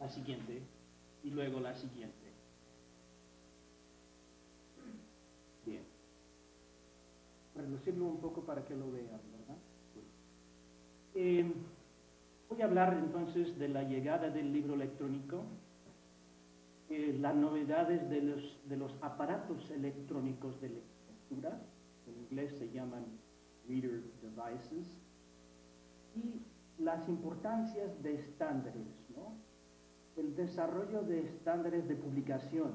la siguiente, y luego la siguiente. Bien. Reducirlo un poco para que lo vean, ¿verdad? Voy a hablar entonces de la llegada del libro electrónico, las novedades de los aparatos electrónicos de lectura, en inglés se llaman reader devices, y las importancias de estándares, ¿no? El desarrollo de estándares de publicación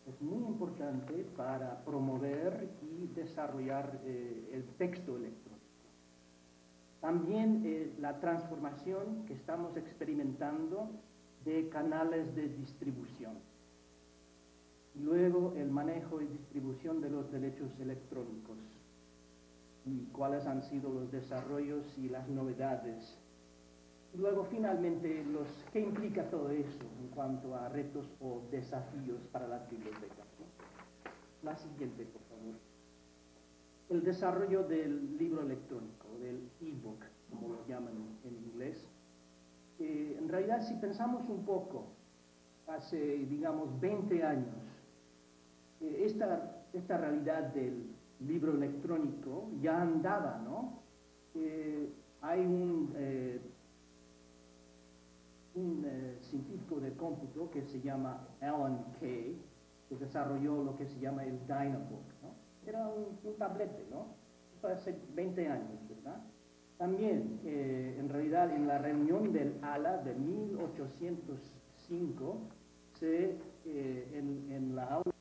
es muy importante para promover y desarrollar el texto electrónico. También la transformación que estamos experimentando de canales de distribución. Luego el manejo y distribución de los derechos electrónicos y cuáles han sido los desarrollos y las novedades. Luego finalmente qué implica todo eso en cuanto a retos o desafíos para las bibliotecas. La siguiente, por favor. El desarrollo del libro electrónico, del e-book, como lo llaman en inglés. En realidad, si pensamos un poco, hace, digamos, 20 años, esta realidad del libro electrónico ya andaba, ¿no? Hay un científico de cómputo que se llama Alan Kay, que desarrolló lo que se llama el Dynabook, ¿no? Era un tablete, ¿no? Esto hace 20 años, ¿verdad? También, en realidad, en la reunión del ALA de 1805, en la aula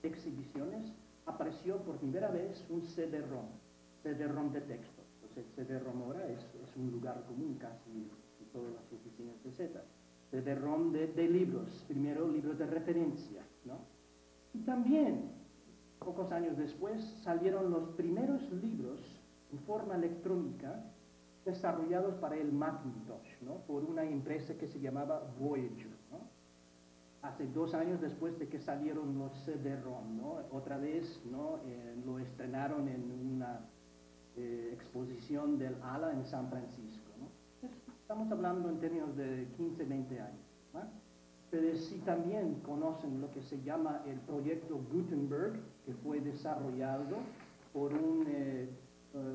de exhibiciones, apareció por primera vez un CD-ROM de texto. Entonces, el CD-ROM ahora es un lugar común casi en todas las oficinas de Z. CD-ROM de libros, primero libros de referencia, ¿no? Y también, pocos años después, salieron los primeros libros en forma electrónica desarrollados para el Macintosh, ¿no? Por una empresa que se llamaba Voyager, ¿no? Hace 2 años después de que salieron los CD-ROM, ¿no? Otra vez, ¿no? Lo estrenaron en una exposición del ALA en San Francisco, ¿no? Estamos hablando en términos de 15, 20 años, ¿no? Ustedes sí también conocen lo que se llama el proyecto Gutenberg, que fue desarrollado por un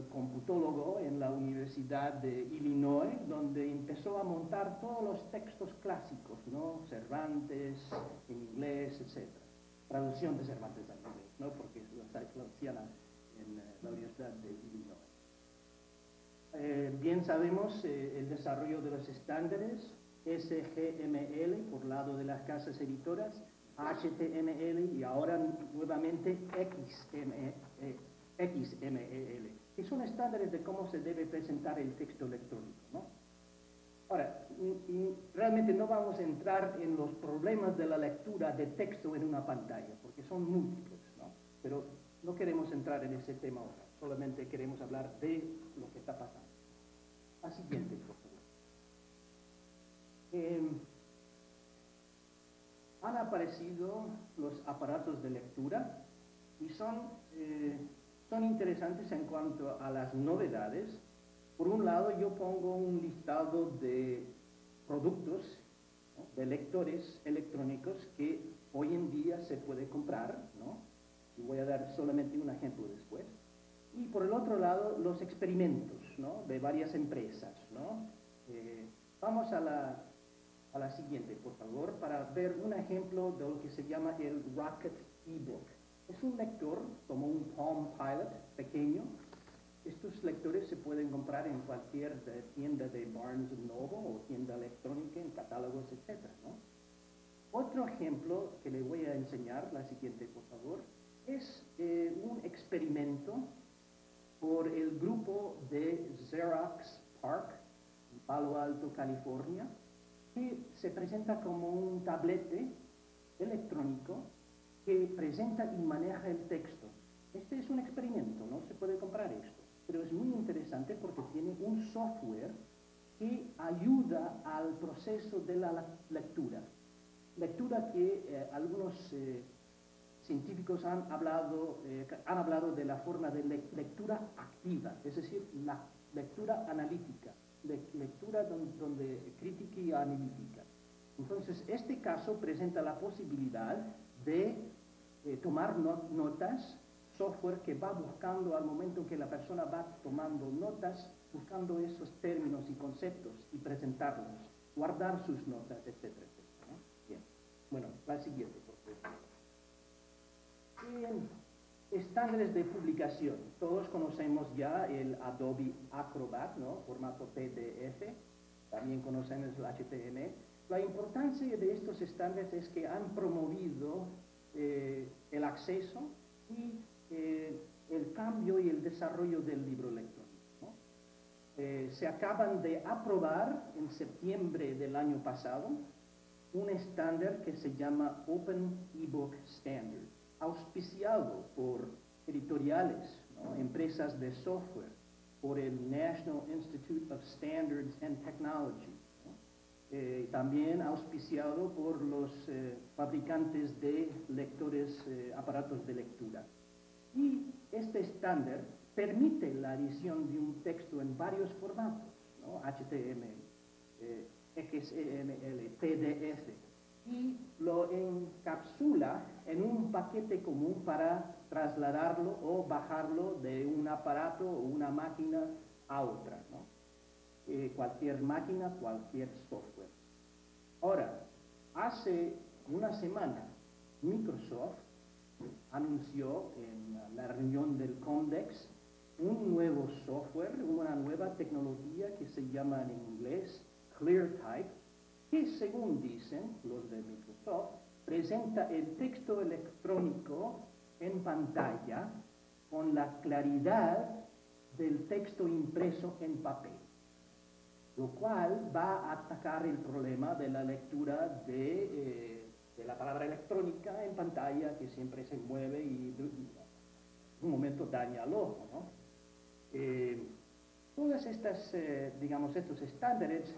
computólogo en la Universidad de Illinois, donde empezó a montar todos los textos clásicos, ¿no? Cervantes, en inglés, etc. Traducción de Cervantes en inglés, ¿no? Porque lo hacían en la Universidad de Illinois. Bien sabemos el desarrollo de los estándares, SGML por lado de las casas editoras, HTML y ahora nuevamente XML, que son estándares de cómo se debe presentar el texto electrónico, ¿no? Ahora, realmente no vamos a entrar en los problemas de la lectura de texto en una pantalla, porque son múltiples, ¿no? Pero no queremos entrar en ese tema ahora, solamente queremos hablar de lo que está pasando. La siguiente, por favor. Han aparecido los aparatos de lectura y son interesantes en cuanto a las novedades. Por un lado, yo pongo un listado de productos, ¿no? De lectores electrónicos que hoy en día se puede comprar, ¿no? Y voy a dar solamente un ejemplo después. Y por el otro lado, los experimentos, ¿no? De varias empresas, ¿no? Vamos a la siguiente, por favor, para ver un ejemplo de lo que se llama el Rocket eBook. Es un lector como un Palm Pilot pequeño. Estos lectores se pueden comprar en cualquier tienda de Barnes & Noble o tienda electrónica, en catálogos, etc., ¿no? Otro ejemplo que le voy a enseñar, la siguiente, por favor, es un experimento por el grupo de Xerox PARC, en Palo Alto, California, que se presenta como un tablete electrónico que presenta y maneja el texto. Este es un experimento, no se puede comprar esto, pero es muy interesante porque tiene un software que ayuda al proceso de la lectura. Lectura que algunos científicos han hablado de la forma de lectura activa, es decir, la lectura analítica, lectura donde crítica y la analítica. Entonces, este caso presenta la posibilidad de tomar notas, software que va buscando al momento que la persona va tomando notas, buscando esos términos y conceptos y presentarlos, guardar sus notas, etcétera, etcétera, ¿no? Bien. Bueno, la siguiente, por favor. Bien. Estándares de publicación. Todos conocemos ya el Adobe Acrobat, ¿no? Formato PDF. También conocemos el HTML. La importancia de estos estándares es que han promovido el acceso y el cambio y el desarrollo del libro electrónico, ¿no? Se acaban de aprobar en septiembre del año pasado un estándar que se llama Open eBook Standard, auspiciado por editoriales, ¿no? Empresas de software, por el National Institute of Standards and Technology, ¿no? También auspiciado por los fabricantes de lectores, aparatos de lectura. Y este estándar permite la edición de un texto en varios formatos, ¿no? HTML, XML, PDF, y lo encapsula en un paquete común para trasladarlo o bajarlo de un aparato o una máquina a otra, ¿no? Cualquier máquina, cualquier software. Ahora, hace una semana, Microsoft anunció en la reunión del Comdex un nuevo software, una nueva tecnología que se llama en inglés ClearType, que según dicen los de Microsoft, presenta el texto electrónico en pantalla con la claridad del texto impreso en papel, lo cual va a atacar el problema de la lectura de la palabra electrónica en pantalla, que siempre se mueve y en un momento daña al ojo, ¿no? Todas estas, digamos, estos estándares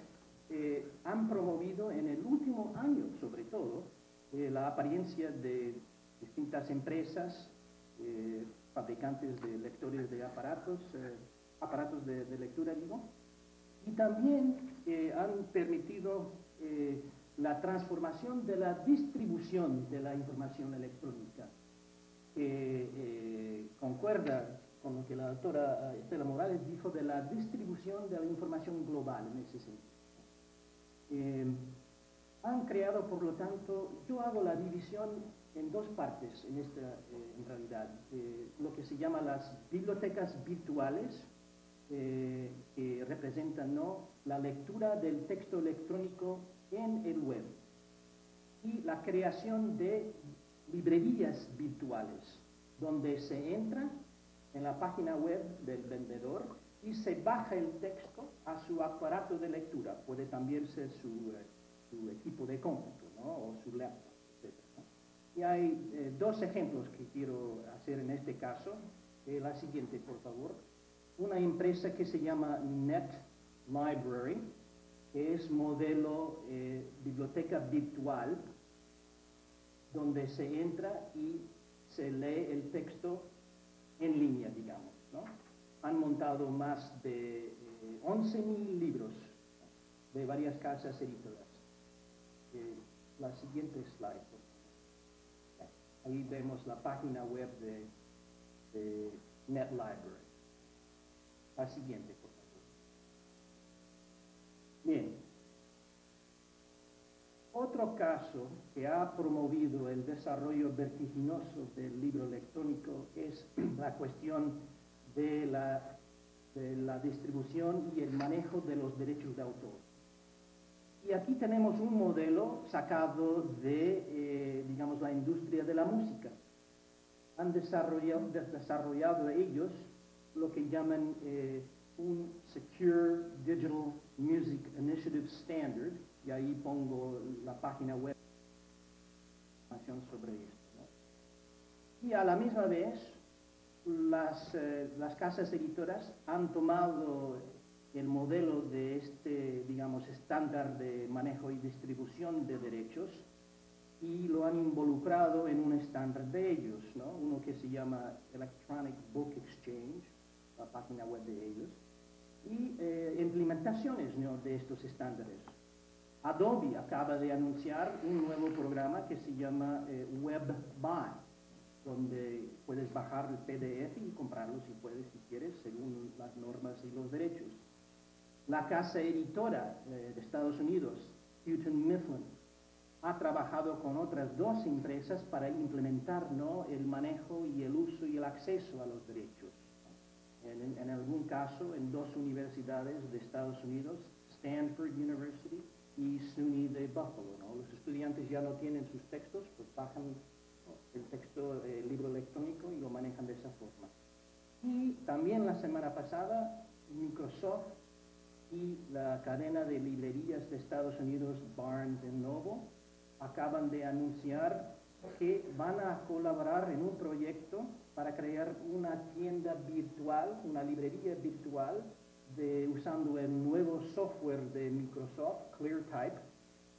han promovido en el último año, sobre todo, la apariencia de distintas empresas, fabricantes de lectores de aparatos, aparatos de lectura, digo, y también han permitido la transformación de la distribución de la información electrónica, que concuerda con lo que la doctora Estela Morales dijo de la distribución de la información global en ese sentido. Han creado, por lo tanto, yo hago la división en dos partes en realidad, lo que se llama las bibliotecas virtuales, que representan, ¿no?, la lectura del texto electrónico en el web, y la creación de librerías virtuales, donde se entra en la página web del vendedor y se baja el texto a su aparato de lectura. Puede también ser su equipo de cómputo, ¿no?, o su laptop, etc., ¿no? Y hay dos ejemplos que quiero hacer en este caso. La siguiente, por favor. Una empresa que se llama NetLibrary, que es modelo biblioteca virtual, donde se entra y se lee el texto en línea, digamos, ¿no? Han montado más de 11.000 libros de varias casas editoras. La siguiente slide, por favor. Ahí vemos la página web de NetLibrary. La siguiente, por favor. Bien. Otro caso que ha promovido el desarrollo vertiginoso del libro electrónico es la cuestión de la distribución y el manejo de los derechos de autor. Y aquí tenemos un modelo sacado de, digamos, la industria de la música. Han desarrollado ellos lo que llaman un Secure Digital Music Initiative Standard, y ahí pongo la página web sobre esto, ¿no? Y a la misma vez, las casas editoras han tomado el modelo de este, digamos, estándar de manejo y distribución de derechos y lo han involucrado en un estándar de ellos, ¿no? Uno que se llama Electronic Book Exchange, la página web de ellos, y implementaciones, ¿no?, de estos estándares. Adobe acaba de anunciar un nuevo programa que se llama WebBuy, donde puedes bajar el PDF y comprarlo si puedes, si quieres, según las normas y los derechos. La casa editora de Estados Unidos, Houghton Mifflin, ha trabajado con otras dos empresas para implementar, ¿no?, el manejo y el uso y el acceso a los derechos. En algún caso, en dos universidades de Estados Unidos, Stanford University y SUNY de Buffalo, ¿no? Los estudiantes ya no tienen sus textos, pues bajan, ¿no?, el texto, el libro electrónico, y lo manejan de esa forma. Y también la semana pasada, Microsoft y la cadena de librerías de Estados Unidos, Barnes & Noble, acaban de anunciar que van a colaborar en un proyecto para crear una tienda virtual, una librería virtual, usando el nuevo software de Microsoft, ClearType,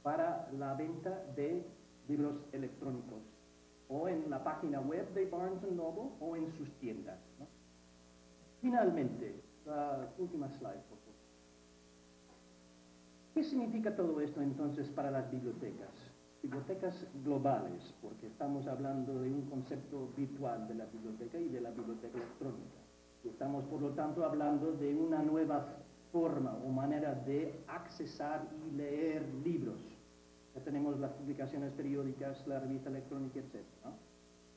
para la venta de libros electrónicos, o en la página web de Barnes & Noble o en sus tiendas, ¿no? Finalmente, la última slide, por favor. ¿Qué significa todo esto entonces para las bibliotecas? Bibliotecas globales, porque estamos hablando de un concepto virtual de la biblioteca y de la biblioteca electrónica. Y estamos, por lo tanto, hablando de una nueva forma o manera de accesar y leer libros. Ya tenemos las publicaciones periódicas, la revista electrónica, etc., ¿no?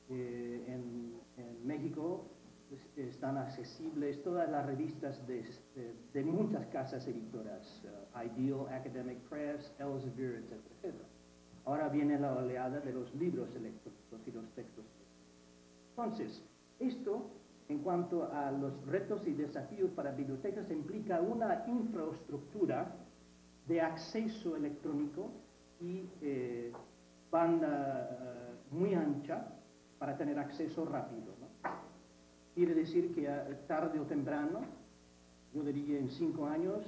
En México pues, están accesibles todas las revistas de muchas casas editoras, Ideal, Academic Press, Elsevier, etcétera, etcétera. Ahora viene la oleada de los libros electrónicos y los textos. Entonces, esto, en cuanto a los retos y desafíos para bibliotecas, implica una infraestructura de acceso electrónico y banda muy ancha para tener acceso rápido, ¿no? Quiere decir que tarde o temprano, yo diría en 5 años,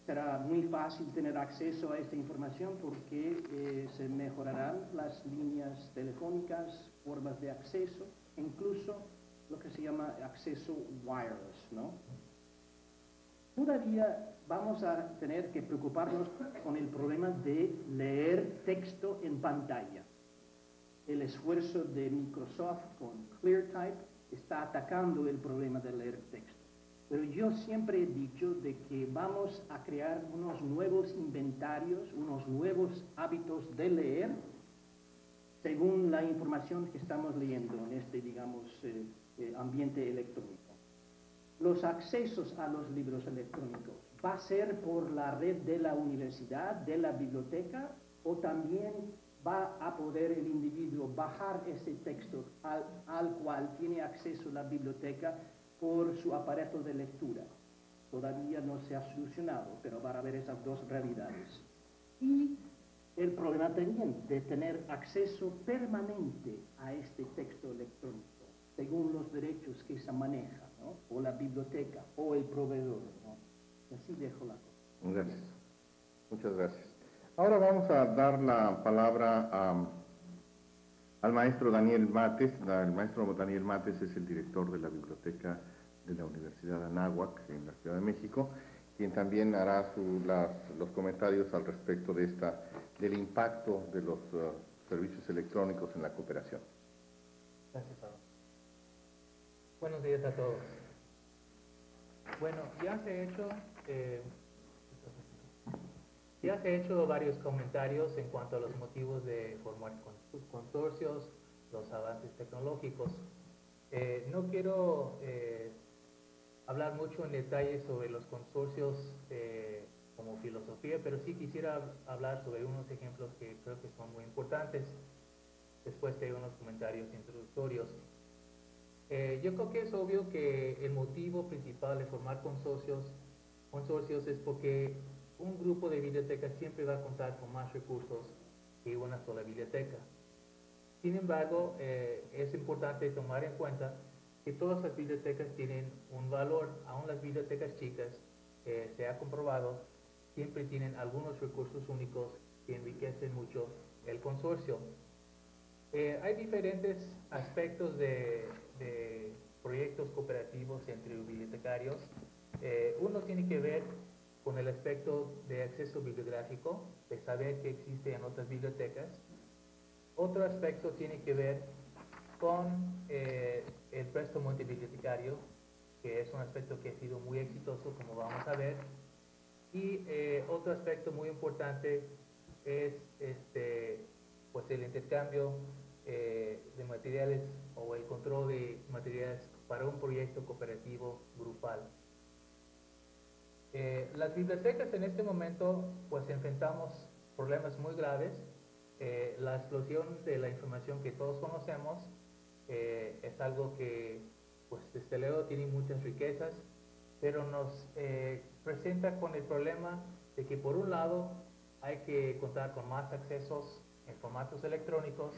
será muy fácil tener acceso a esta información porque se mejorarán las líneas telefónicas, formas de acceso, e incluso lo que se llama acceso wireless, ¿no? Todavía vamos a tener que preocuparnos con el problema de leer texto en pantalla. El esfuerzo de Microsoft con ClearType está atacando el problema de leer texto. Pero yo siempre he dicho de que vamos a crear unos nuevos inventarios, unos nuevos hábitos de leer, según la información que estamos leyendo en este, digamos, ambiente electrónico. Los accesos a los libros electrónicos, ¿va a ser por la red de la universidad, de la biblioteca, o también va a poder el individuo bajar ese texto al cual tiene acceso la biblioteca por su aparato de lectura? Todavía no se ha solucionado, pero van a haber esas dos realidades. Y el problema también de tener acceso permanente a este texto electrónico, según los derechos que se manejan, ¿no? O la biblioteca, o el proveedor, ¿no? Y así dejo la cosa. Gracias. Muchas gracias. Ahora vamos a dar la palabra al maestro Daniel Mates. El maestro Daniel Mates es el director de la biblioteca de la Universidad de Anáhuac, en la Ciudad de México, quien también hará los comentarios al respecto del impacto de los servicios electrónicos en la cooperación. Gracias, Pablo. Buenos días a todos. Bueno, ya se ha hecho varios comentarios en cuanto a los motivos de formar consorcios, los avances tecnológicos. No quiero hablar mucho en detalle sobre los consorcios como filosofía, pero sí quisiera hablar sobre unos ejemplos que creo que son muy importantes después de unos comentarios introductorios. Yo creo que es obvio que el motivo principal de formar consorcios es porque un grupo de bibliotecas siempre va a contar con más recursos que una sola biblioteca. Sin embargo, es importante tomar en cuenta que todas las bibliotecas tienen un valor. Aún las bibliotecas chicas, se ha comprobado, siempre tienen algunos recursos únicos que enriquecen mucho el consorcio. Hay diferentes aspectos de proyectos cooperativos entre bibliotecarios. Uno tiene que ver con el aspecto de acceso bibliográfico, de saber que existe en otras bibliotecas. Otro aspecto tiene que ver con el préstamo multibibliotecario, que es un aspecto que ha sido muy exitoso, como vamos a ver. Y otro aspecto muy importante es pues el intercambio de materiales o el control de materiales para un proyecto cooperativo grupal. Las bibliotecas en este momento pues enfrentamos problemas muy graves. La explosión de la información que todos conocemos es algo que pues desde luego tiene muchas riquezas, pero nos presenta con el problema de que por un lado hay que contar con más accesos en formatos electrónicos,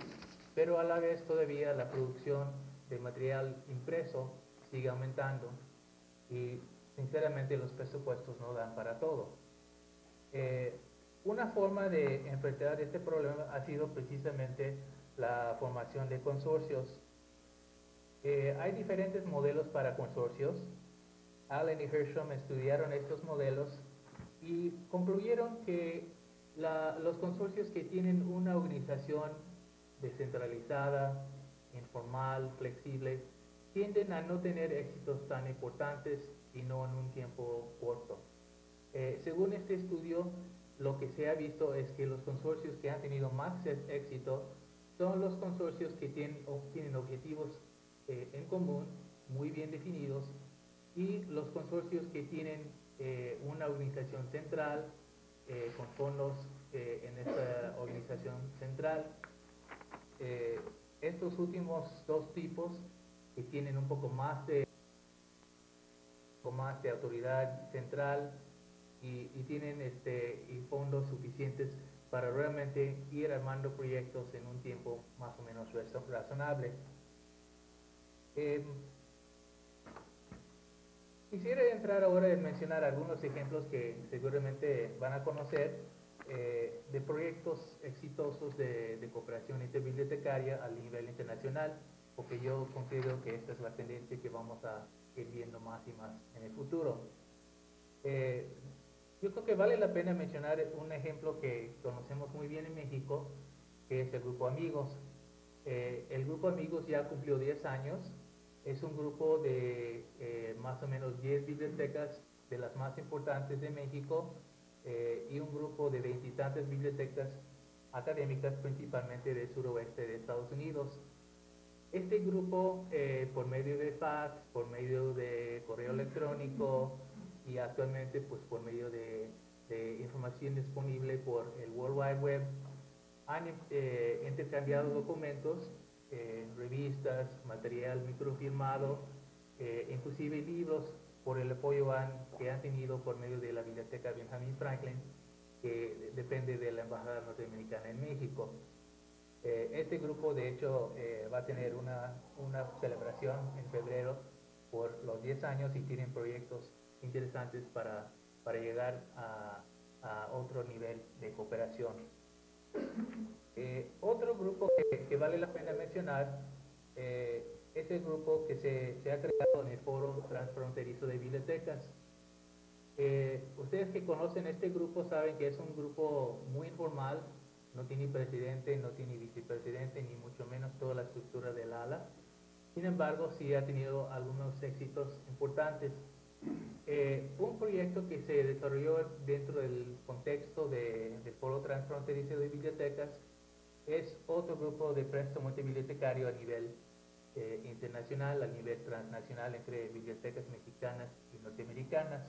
pero a la vez todavía la producción de material impreso sigue aumentando y sinceramente los presupuestos no dan para todo. Una forma de enfrentar este problema ha sido precisamente la formación de consorcios. Hay diferentes modelos para consorcios. Allen y Hirschhorn estudiaron estos modelos y concluyeron que los consorcios que tienen una organización descentralizada, informal, flexible, tienden a no tener éxitos tan importantes y no en un tiempo corto. Según este estudio, lo que se ha visto es que los consorcios que han tenido más éxito son los consorcios que tienen objetivos en común, muy bien definidos, y los consorcios que tienen una organización central, con fondos en esta organización central. Estos últimos dos tipos que tienen un poco más de autoridad central y tienen y fondos suficientes para realmente ir armando proyectos en un tiempo más o menos razonable. Quisiera entrar ahora en mencionar algunos ejemplos que seguramente van a conocer de proyectos exitosos de cooperación interbibliotecaria a nivel internacional, porque yo considero que esta es la tendencia que vamos a ir viendo más y más en el futuro. Yo creo que vale la pena mencionar un ejemplo que conocemos muy bien en México, que es el Grupo Amigos. El Grupo Amigos ya cumplió 10 años. Es un grupo de más o menos 10 bibliotecas de las más importantes de México y un grupo de 20 y tantas bibliotecas académicas, principalmente del suroeste de Estados Unidos. Este grupo, por medio de fax, por medio de correo electrónico y actualmente pues por medio de información disponible por el World Wide Web, han intercambiado documentos, revistas, material microfilmado, inclusive libros, por el apoyo que han tenido por medio de la Biblioteca Benjamin Franklin, que depende de la Embajada Norteamericana en México. Este grupo, de hecho, va a tener una celebración en febrero por los 10 años y tienen proyectos interesantes para llegar a otro nivel de cooperación. Otro grupo que vale la pena mencionar es el grupo que se ha creado en el Foro Transfronterizo de Bibliotecas. Ustedes que conocen este grupo saben que es un grupo muy informal, no tiene presidente, no tiene vicepresidente, ni mucho menos toda la estructura del ala. Sin embargo, sí ha tenido algunos éxitos importantes. Un proyecto que se desarrolló dentro del contexto del Foro Transfronterizo de Bibliotecas es otro grupo de préstamo multibibliotecario a nivel internacional, a nivel transnacional entre bibliotecas mexicanas y norteamericanas.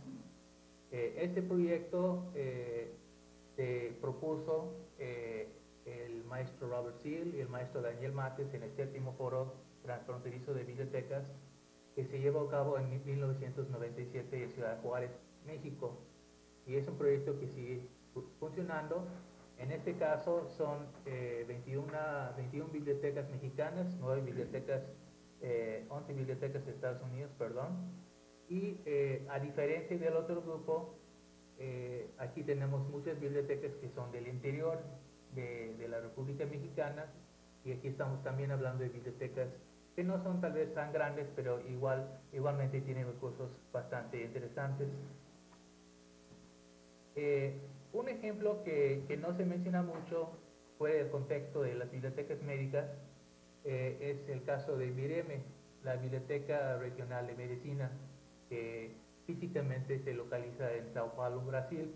Este proyecto se propuso el maestro Robert Seal y el maestro Daniel Mates en el 7º Foro Transfronterizo de Bibliotecas, que se llevó a cabo en 1997 en Ciudad Juárez, México, y es un proyecto que sigue funcionando. En este caso son 21 bibliotecas mexicanas, 9 bibliotecas, 11 bibliotecas de Estados Unidos, perdón, y a diferencia del otro grupo, aquí tenemos muchas bibliotecas que son del interior de la República Mexicana, y aquí estamos también hablando de bibliotecas que no son tal vez tan grandes, pero igualmente tienen recursos bastante interesantes. Un ejemplo que no se menciona mucho fuera del contexto de las bibliotecas médicas es el caso de BIREME, la Biblioteca Regional de Medicina, que físicamente se localiza en Sao Paulo, Brasil.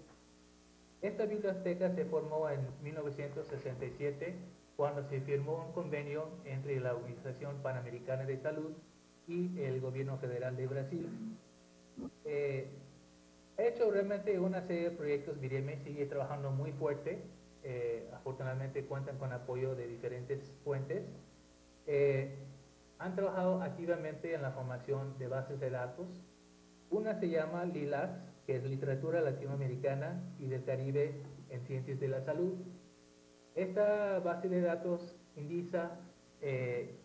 Esta biblioteca se formó en 1967 cuando se firmó un convenio entre la Organización Panamericana de Salud y el Gobierno Federal de Brasil. Ha hecho realmente una serie de proyectos. BIREME sigue trabajando muy fuerte. Afortunadamente cuentan con apoyo de diferentes fuentes. Han trabajado activamente en la formación de bases de datos. Una se llama LILAS, que es Literatura Latinoamericana y del Caribe en Ciencias de la Salud. Esta base de datos indica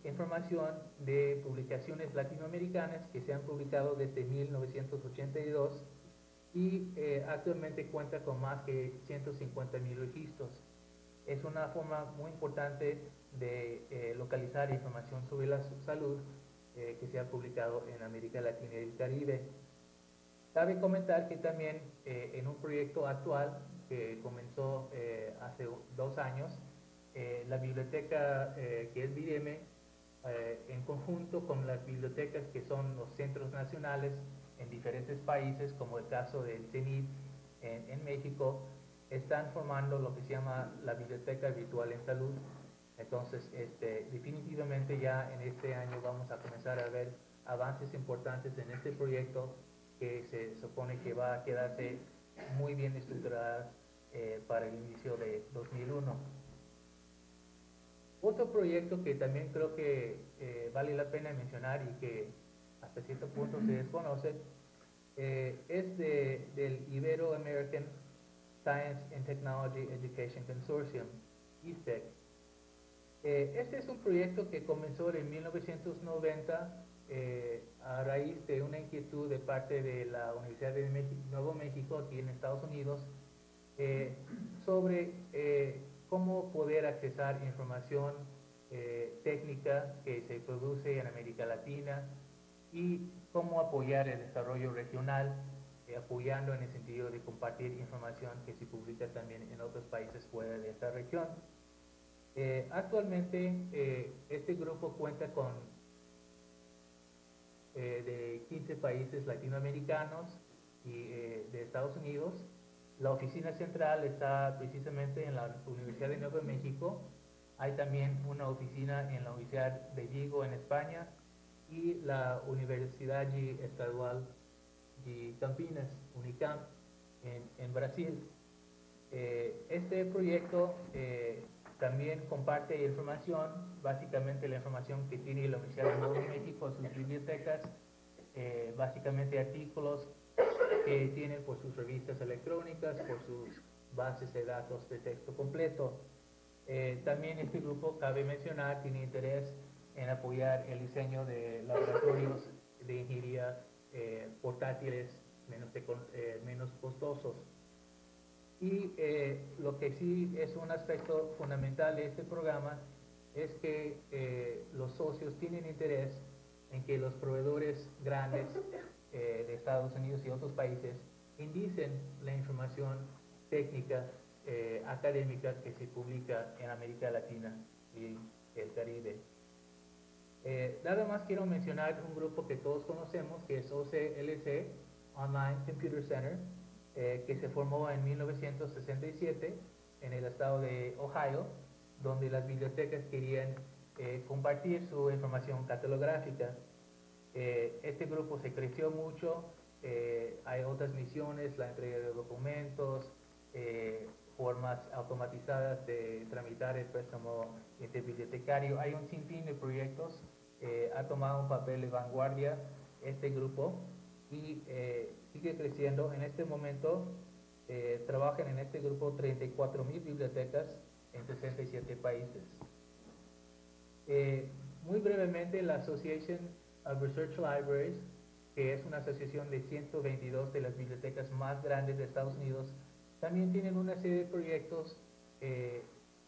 información de publicaciones latinoamericanas que se han publicado desde 1982 y actualmente cuenta con más de 150,000 registros. Es una forma muy importante de localizar información sobre la salud que se ha publicado en América Latina y el Caribe. Cabe comentar que también en un proyecto actual que comenzó hace 2 años, la biblioteca que es BIREME, en conjunto con las bibliotecas que son los centros nacionales en diferentes países, como el caso del CENIT en México, están formando lo que se llama la Biblioteca Virtual en Salud. Entonces, definitivamente ya en este año vamos a comenzar a ver avances importantes en este proyecto que se supone que va a quedarse muy bien estructurada para el inicio de 2001. Otro proyecto que también creo que vale la pena mencionar y que hasta cierto punto se desconoce es del Ibero-American Science and Technology Education Consortium, ISTEC. Este es un proyecto que comenzó en 1990 a raíz de una inquietud de parte de la Universidad de Nuevo México, aquí en Estados Unidos, sobre cómo poder accesar información técnica que se produce en América Latina y cómo apoyar el desarrollo regional, apoyando en el sentido de compartir información que se publica también en otros países fuera de esta región. Actualmente este grupo cuenta con de 15 países latinoamericanos y de Estados Unidos. La oficina central está precisamente en la Universidad de Nuevo México. Hay también una oficina en la Universidad de Vigo en España y la Universidad Estadual de Campinas, UNICAM, en Brasil. Este proyecto también comparte información, básicamente la información que tiene la Universidad de Nuevo México, sus bibliotecas, básicamente artículos que tienen por sus revistas electrónicas, por sus bases de datos de texto completo. También este grupo, cabe mencionar, tiene interés en apoyar el diseño de laboratorios de ingeniería portátiles menos costosos. Y lo que sí es un aspecto fundamental de este programa es que los socios tienen interés en que los proveedores grandes de Estados Unidos y otros países indicen la información técnica académica que se publica en América Latina y el Caribe. Nada más quiero mencionar un grupo que todos conocemos, que es OCLC, Online Computer Center, que se formó en 1967 en el estado de Ohio, donde las bibliotecas querían compartir su información catalográfica. Este grupo se creció mucho, hay otras misiones, la entrega de documentos, formas automatizadas de tramitar el préstamo interbibliotecario. Hay un sinfín de proyectos, ha tomado un papel de vanguardia este grupo y sigue creciendo. En este momento trabajan en este grupo 34,000 bibliotecas en 67 países. Muy brevemente, la Association of Research Libraries, que es una asociación de 122 de las bibliotecas más grandes de Estados Unidos, también tienen una serie de proyectos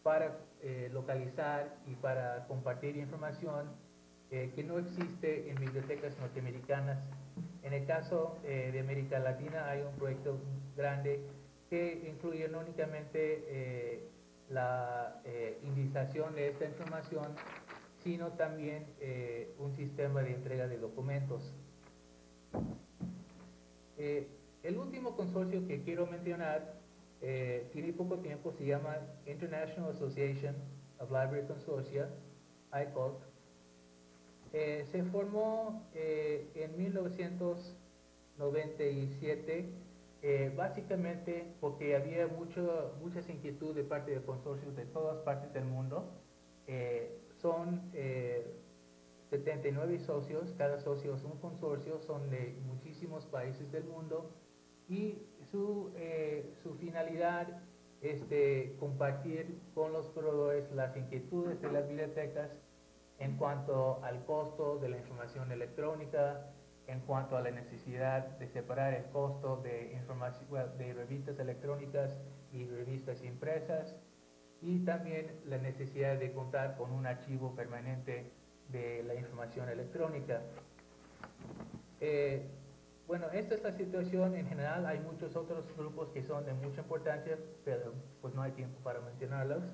para localizar y para compartir información que no existe en bibliotecas norteamericanas. En el caso de América Latina hay un proyecto grande que incluye no únicamente la indización de esta información, sino también un sistema de entrega de documentos. El último consorcio que quiero mencionar tiene poco tiempo, se llama International Association of Library Consortia, ICOLC. Se formó en 1997 básicamente porque había muchas inquietudes de parte de consorcios de todas partes del mundo. Son 79 socios, cada socio es un consorcio, son de muchísimos países del mundo, y su finalidad es de compartir con los proveedores las inquietudes de las bibliotecas en cuanto al costo de la información electrónica, en cuanto a la necesidad de separar el costo de de revistas electrónicas y revistas impresas, y también la necesidad de contar con un archivo permanente de la información electrónica. Bueno, esta es la situación en general. Hay muchos otros grupos que son de mucha importancia, pero pues no hay tiempo para mencionarlos.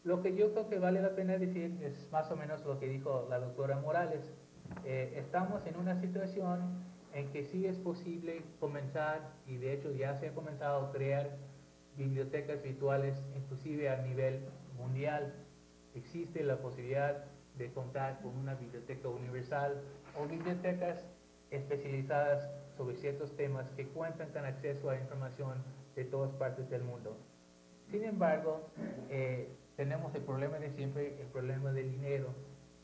Lo que yo creo que vale la pena decir es más o menos lo que dijo la doctora Morales. Estamos en una situación en que sí es posible comenzar, y de hecho ya se ha comenzado a crear bibliotecas virtuales, inclusive a nivel mundial. Existe la posibilidad de contar con una biblioteca universal o bibliotecas especializadas sobre ciertos temas que cuentan con acceso a información de todas partes del mundo. Sin embargo, tenemos el problema de siempre, el problema del dinero.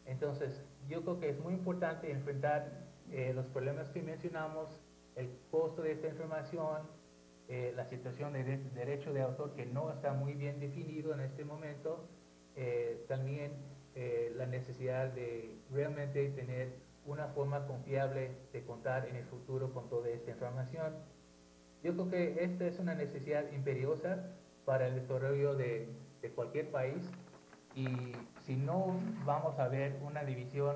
Entonces, yo creo que es muy importante enfrentar los problemas que mencionamos, el costo de esta información, la situación de derecho de autor que no está muy bien definido en este momento, también la necesidad de realmente tener una forma confiable de contar en el futuro con toda esta información. Yo creo que esta es una necesidad imperiosa para el desarrollo de cualquier país, y si no vamos a ver una división,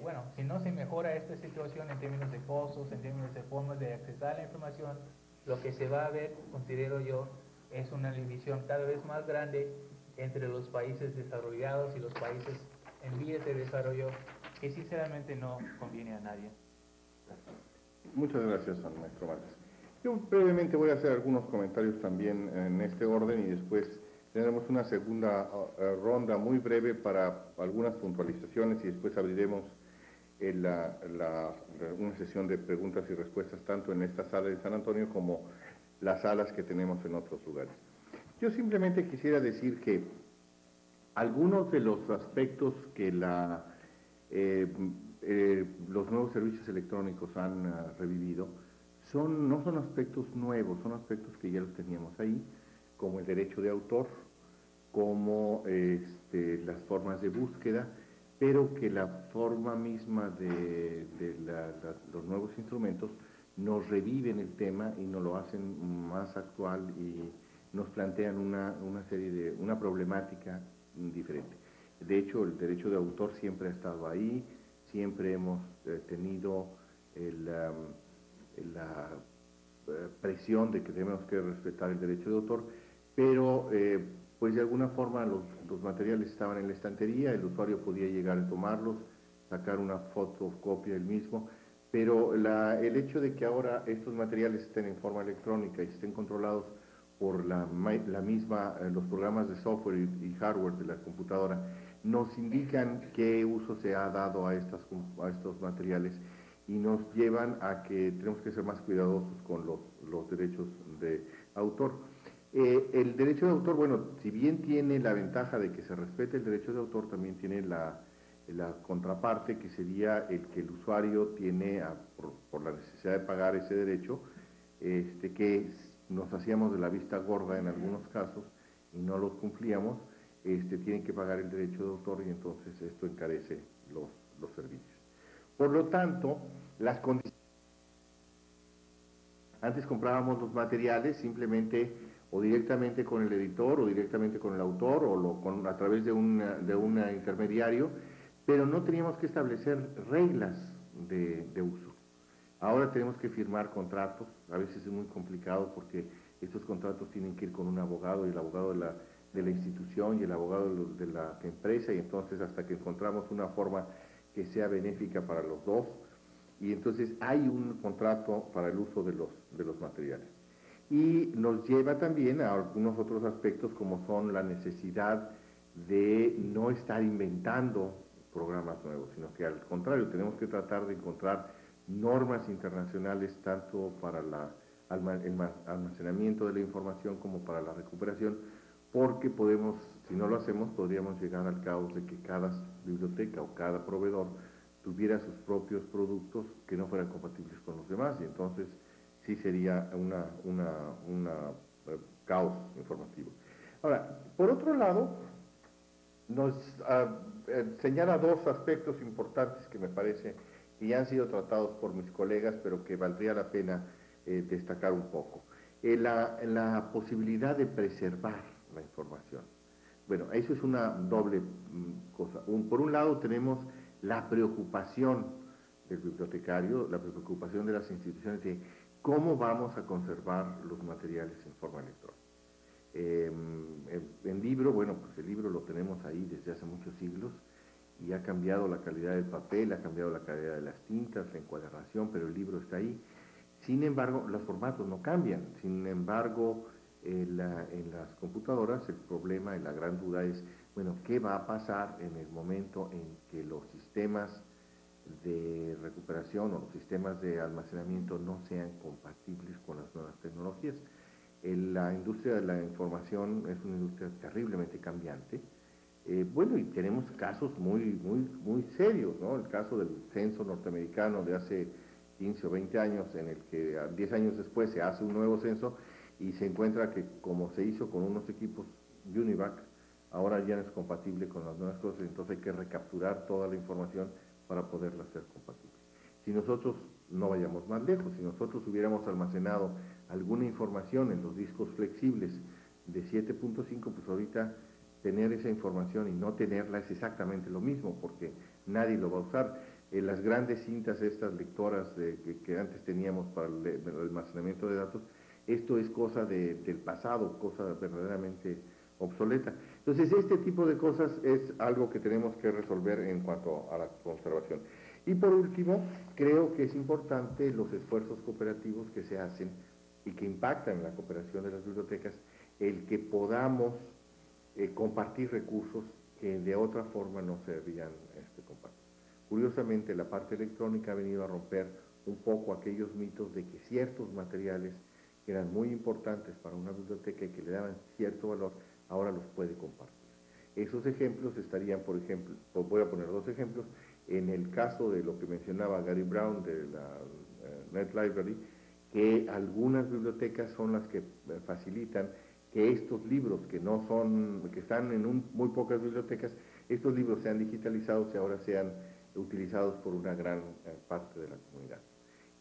bueno, si no se mejora esta situación en términos de costos, en términos de formas de accesar a la información, lo que se va a ver, considero yo, es una división cada vez más grande entre los países desarrollados y los países en vías de desarrollo, que sinceramente no conviene a nadie. Muchas gracias al maestro Márquez. Yo brevemente voy a hacer algunos comentarios también en este orden, y después tendremos una segunda ronda muy breve para algunas puntualizaciones, y después abriremos una sesión de preguntas y respuestas tanto en esta sala de San Antonio como las salas que tenemos en otros lugares. Yo simplemente quisiera decir que algunos de los aspectos que los nuevos servicios electrónicos han revivido no son aspectos nuevos, son aspectos que ya los teníamos ahí, como el derecho de autor, como las formas de búsqueda, pero que la forma misma de los nuevos instrumentos nos reviven el tema y nos lo hacen más actual y nos plantean una problemática diferente. De hecho, el derecho de autor siempre ha estado ahí, siempre hemos tenido la presión de que tenemos que respetar el derecho de autor, pero pues de alguna forma los materiales estaban en la estantería, el usuario podía llegar a tomarlos, sacar una fotocopia del mismo, pero el hecho de que ahora estos materiales estén en forma electrónica y estén controlados por los programas de software y hardware de la computadora, nos indican qué uso se ha dado a estos materiales, y nos llevan a que tenemos que ser más cuidadosos con los derechos de autor. El derecho de autor, bueno, si bien tiene la ventaja de que se respete el derecho de autor, también tiene la contraparte, que sería el que el usuario tiene, por la necesidad de pagar ese derecho, que nos hacíamos de la vista gorda en algunos casos y no los cumplíamos, tienen que pagar el derecho de autor, y entonces esto encarece los servicios. Por lo tanto, las condiciones... Antes comprábamos los materiales simplemente o directamente con el editor o directamente con el autor o a través de un intermediario, pero no teníamos que establecer reglas de uso. Ahora tenemos que firmar contratos, a veces es muy complicado porque estos contratos tienen que ir con un abogado, y el abogado de la institución y el abogado de la empresa, y entonces hasta que encontramos una forma que sea benéfica para los dos, y entonces hay un contrato para el uso de los materiales. Y nos lleva también a algunos otros aspectos, como son la necesidad de no estar inventando programas nuevos, sino que al contrario, tenemos que tratar de encontrar normas internacionales tanto para el almacenamiento de la información como para la recuperación, porque podemos, si no lo hacemos, podríamos llegar al caos de que cada biblioteca o cada proveedor tuviera sus propios productos que no fueran compatibles con los demás, y entonces sí sería un caos informativo. Ahora, por otro lado, nos señala dos aspectos importantes que me parece que ya han sido tratados por mis colegas, pero que valdría la pena destacar un poco. La posibilidad de preservar la información. Bueno, eso es una doble cosa. Por un lado tenemos la preocupación del bibliotecario, la preocupación de las instituciones de cómo vamos a conservar los materiales en forma electrónica. En libro, bueno, pues el libro lo tenemos ahí desde hace muchos siglos y ha cambiado la calidad del papel, ha cambiado la calidad de las tintas, la encuadernación, pero el libro está ahí. Sin embargo, los formatos no cambian. Sin embargo, en las computadoras el problema y la gran duda es, bueno, ¿qué va a pasar en el momento en que los sistemas de recuperación o los sistemas de almacenamiento no sean compatibles con las nuevas tecnologías? La industria de la información es una industria terriblemente cambiante. Bueno, y tenemos casos muy serios, ¿no? El caso del censo norteamericano de hace 15 o 20 años, en el que 10 años después se hace un nuevo censo y se encuentra que, como se hizo con unos equipos UNIVAC, ahora ya no es compatible con las nuevas cosas, entonces hay que recapturar toda la información para poderla hacer compatible. Si nosotros no vayamos más lejos, si nosotros hubiéramos almacenado alguna información en los discos flexibles de 7.5, pues ahorita tener esa información y no tenerla es exactamente lo mismo, porque nadie lo va a usar. Las grandes cintas, estas lectoras que antes teníamos para el almacenamiento de datos, esto es cosa del pasado, cosa verdaderamente obsoleta. Entonces, este tipo de cosas es algo que tenemos que resolver en cuanto a la conservación. Y por último, creo que es importante los esfuerzos cooperativos que se hacen y que impactan en la cooperación de las bibliotecas, el que podamos compartir recursos que de otra forma no serían compartidos. Curiosamente, la parte electrónica ha venido a romper un poco aquellos mitos de que ciertos materiales que eran muy importantes para una biblioteca y que le daban cierto valor, ahora los puede compartir. Esos ejemplos estarían, por ejemplo, voy a poner dos ejemplos, en el caso de lo que mencionaba Gary Brown de la Net Library, que algunas bibliotecas son las que facilitan que estos libros que no son, que están en muy pocas bibliotecas, estos libros sean digitalizados y ahora sean utilizados por una gran parte de la comunidad.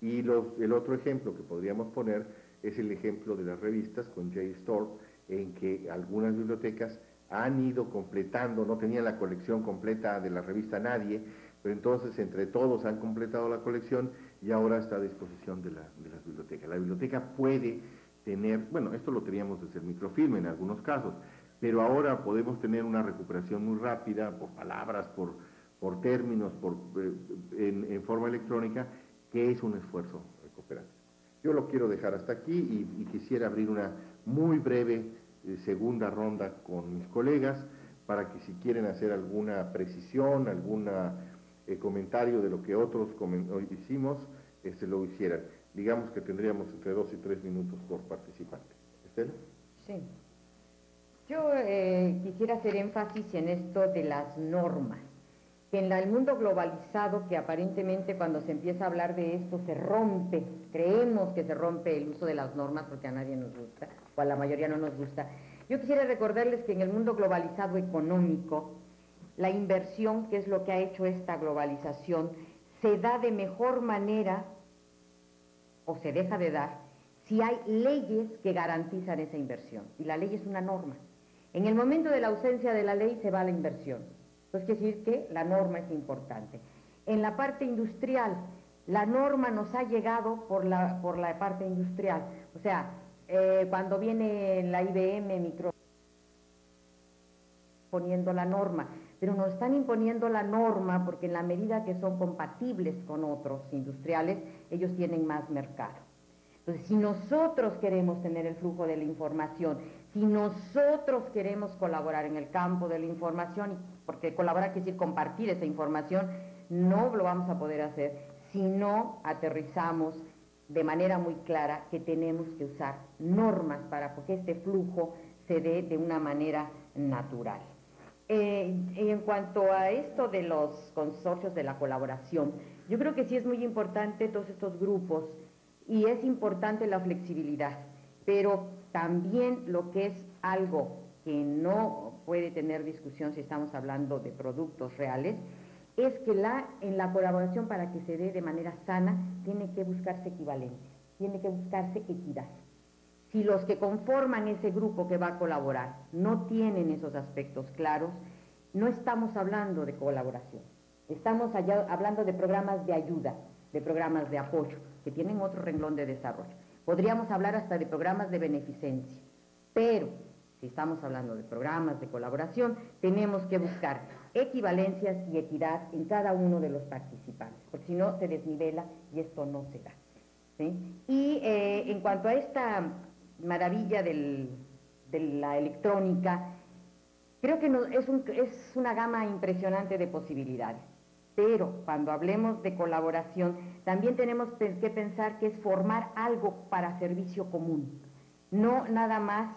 Y el otro ejemplo que podríamos poner es el ejemplo de las revistas con JSTOR, en que algunas bibliotecas han ido completando, no tenían la colección completa de la revista Nadie, pero entonces entre todos han completado la colección y ahora está a disposición de las bibliotecas. La biblioteca puede tener, bueno, esto lo teníamos desde el microfilm en algunos casos, pero ahora podemos tener una recuperación muy rápida por palabras, por términos, en forma electrónica, que es un esfuerzo cooperativo. Yo lo quiero dejar hasta aquí y quisiera abrir una muy breve segunda ronda con mis colegas para que si quieren hacer alguna precisión, algún comentario de lo que otros hicimos, lo hicieran. Digamos que tendríamos entre 2 y 3 minutos por participante. ¿Estela? Sí. Yo quisiera hacer énfasis en esto de las normas. Que en el mundo globalizado, que aparentemente cuando se empieza a hablar de esto se rompe, creemos que se rompe el uso de las normas porque a nadie nos gusta, o a la mayoría no nos gusta. Yo quisiera recordarles que en el mundo globalizado económico, la inversión, que es lo que ha hecho esta globalización, se da de mejor manera, o se deja de dar, si hay leyes que garantizan esa inversión. Y la ley es una norma. En el momento de la ausencia de la ley se va la inversión. Entonces, quiere decir que la norma es importante. En la parte industrial, la norma nos ha llegado por la parte industrial. O sea, cuando viene la IBM Micro poniendo la norma, pero nos están imponiendo la norma porque en la medida que son compatibles con otros industriales, ellos tienen más mercado. Entonces, si nosotros queremos tener el flujo de la información, si nosotros queremos colaborar en el campo de la información, porque colaborar quiere decir compartir esa información, no lo vamos a poder hacer si no aterrizamos de manera muy clara que tenemos que usar normas para que este flujo se dé de una manera natural. En cuanto a esto de los consorcios de la colaboración, yo creo que sí es muy importante todos estos grupos y es importante la flexibilidad, pero también lo que es algo que no puede tener discusión si estamos hablando de productos reales, es que en la colaboración, para que se dé de manera sana, tiene que buscarse equivalencia, tiene que buscarse equidad. Si los que conforman ese grupo que va a colaborar no tienen esos aspectos claros, no estamos hablando de colaboración, estamos hablando de programas de ayuda, de programas de apoyo, que tienen otro renglón de desarrollo. Podríamos hablar hasta de programas de beneficencia, pero si estamos hablando de programas de colaboración, tenemos que buscar equivalencias y equidad en cada uno de los participantes, porque si no se desnivela y esto no se da, ¿sí? Y en cuanto a esta maravilla de la electrónica, creo que es una gama impresionante de posibilidades, pero cuando hablemos de colaboración también tenemos que pensar que es formar algo para servicio común, no nada más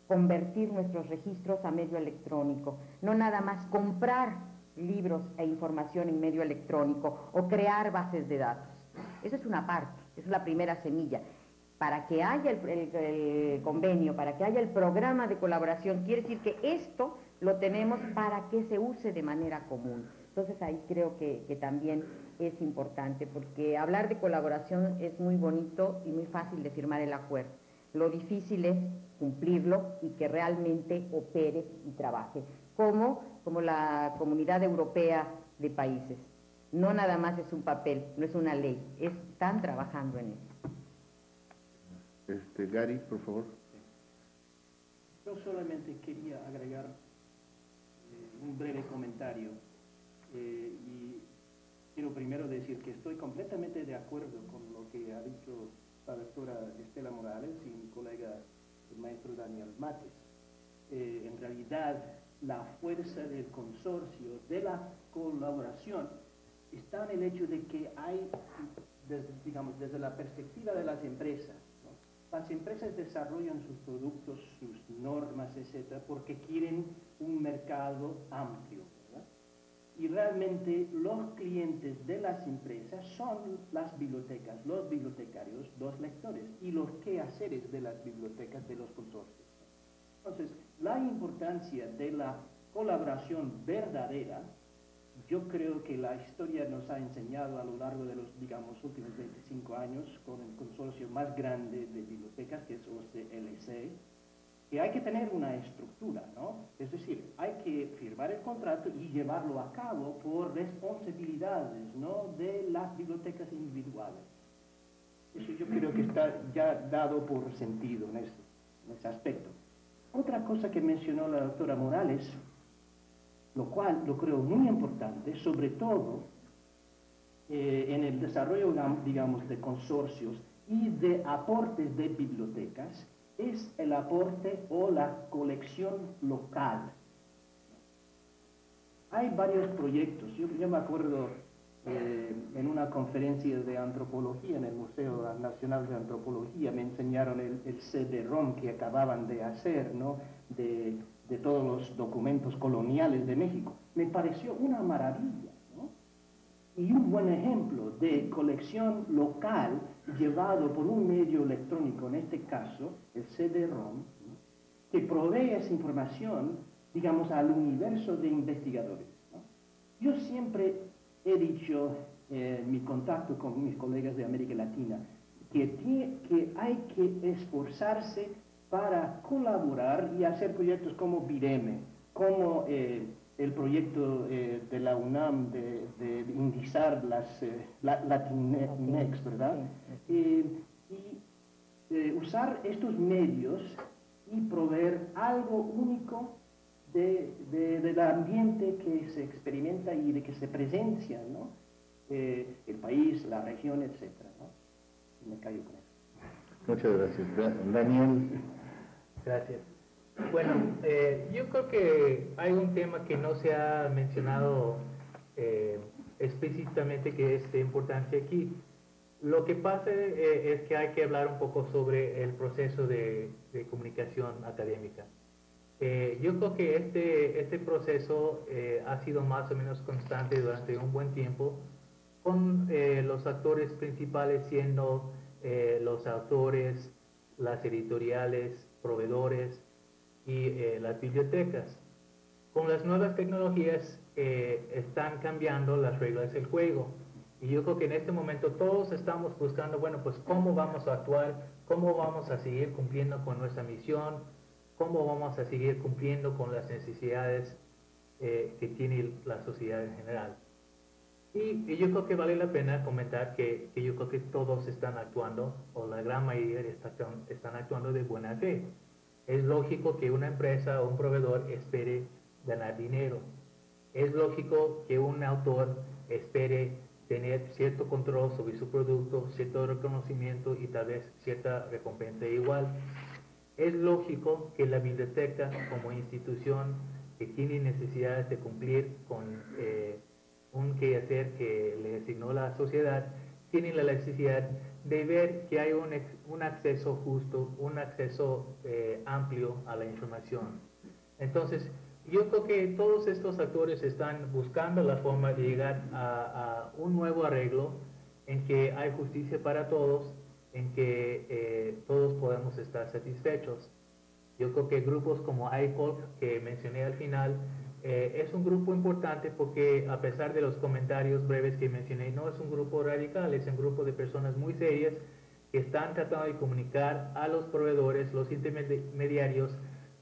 convertir nuestros registros a medio electrónico, no nada más comprar libros e información en medio electrónico o crear bases de datos. Eso es una parte, es la primera semilla. Para que haya el convenio, para que haya el programa de colaboración, quiere decir que esto lo tenemos para que se use de manera común. Entonces ahí creo que también es importante, porque hablar de colaboración es muy bonito y muy fácil de firmar el acuerdo. Lo difícil es cumplirlo y que realmente opere y trabaje, como la Comunidad Europea de Países. No nada más es un papel, no es una ley, están trabajando en eso. Gary, por favor. Yo solamente quería agregar un breve comentario y quiero primero decir que estoy completamente de acuerdo con lo que ha dicho la doctora Estela Morales y mi colega el maestro Daniel Mates. En realidad, la fuerza del consorcio, de la colaboración, está en el hecho de que hay, desde la perspectiva de las empresas, ¿no? Las empresas desarrollan sus productos, sus normas, etcétera, porque quieren un mercado amplio, ¿verdad? Y realmente los clientes de las empresas son las bibliotecas, los bibliotecarios, los lectores y los quehaceres de las bibliotecas de los consorcios. Entonces, la importancia de la colaboración verdadera, yo creo que la historia nos ha enseñado a lo largo de los, últimos 25 años, con el consorcio más grande de bibliotecas, que es OCLC, que hay que tener una estructura, ¿no? Es decir, hay que firmar el contrato y llevarlo a cabo por responsabilidades, ¿no?, de las bibliotecas individuales. Eso yo creo que está ya dado por sentido en ese aspecto. Otra cosa que mencionó la doctora Morales, lo cual lo creo muy importante, sobre todo en el desarrollo, de consorcios y de aportes de bibliotecas, es el aporte o la colección local. Hay varios proyectos. Yo me acuerdo en una conferencia de antropología en el Museo Nacional de Antropología, me enseñaron el CD-ROM que acababan de hacer, ¿no?, de todos los documentos coloniales de México. Me pareció una maravilla, ¿no? Y un buen ejemplo de colección local llevado por un medio electrónico, en este caso el CD-ROM, ¿no?, que provee esa información, al universo de investigadores, ¿no? Yo siempre he dicho en mi contacto con mis colegas de América Latina que hay que esforzarse para colaborar y hacer proyectos como BIREME, como el proyecto de la UNAM de indizar las Latinex, ¿verdad? usar estos medios y proveer algo único del ambiente que se experimenta y de que se presencia, ¿no? El país, la región, etc., ¿no? Me callo con eso. Muchas gracias. Daniel. Gracias. Bueno, yo creo que hay un tema que no se ha mencionado explícitamente que es de importancia aquí. Lo que pasa es que hay que hablar un poco sobre el proceso de comunicación académica. Yo creo que este proceso ha sido más o menos constante durante un buen tiempo, con los actores principales siendo los autores, las editoriales, proveedores y las bibliotecas. Con las nuevas tecnologías están cambiando las reglas del juego. Y yo creo que en este momento todos estamos buscando, bueno, pues cómo vamos a actuar, cómo vamos a seguir cumpliendo con nuestra misión, cómo vamos a seguir cumpliendo con las necesidades que tiene la sociedad en general. Y yo creo que vale la pena comentar que yo creo que todos están actuando, o la gran mayoría están actuando de buena fe. Es lógico que una empresa o un proveedor espere ganar dinero. Es lógico que un autor espere tener cierto control sobre su producto, cierto reconocimiento y tal vez cierta recompensa igual. Es lógico que la biblioteca como institución que tiene necesidades de cumplir con un quehacer que le asignó la sociedad, tiene la necesidad de ver que hay un acceso justo, un acceso amplio a la información. Entonces, yo creo que todos estos actores están buscando la forma de llegar a un nuevo arreglo en que hay justicia para todos, en que todos podemos estar satisfechos. Yo creo que grupos como ICOLC, que mencioné al final, es un grupo importante porque a pesar de los comentarios breves que mencioné, no es un grupo radical, es un grupo de personas muy serias que están tratando de comunicar a los proveedores, los intermediarios,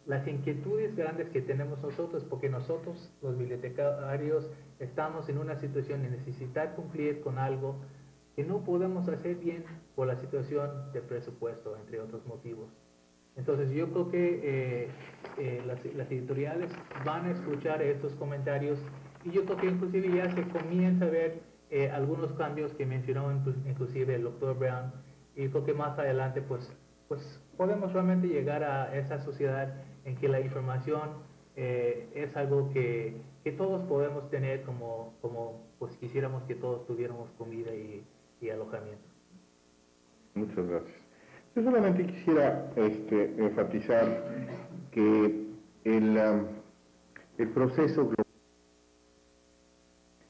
las inquietudes grandes que tenemos nosotros, porque nosotros, los bibliotecarios, estamos en una situación de necesitar cumplir con algo que no podemos hacer bien por la situación de presupuesto, entre otros motivos. Entonces yo creo que las editoriales van a escuchar estos comentarios y yo creo que inclusive ya se comienza a ver algunos cambios que mencionó inclusive el doctor Brown, y creo que más adelante pues podemos realmente llegar a esa sociedad en que la información es algo que todos podemos tener como pues quisiéramos que todos tuviéramos comida y alojamiento. Muchas gracias. Yo solamente quisiera enfatizar que el proceso,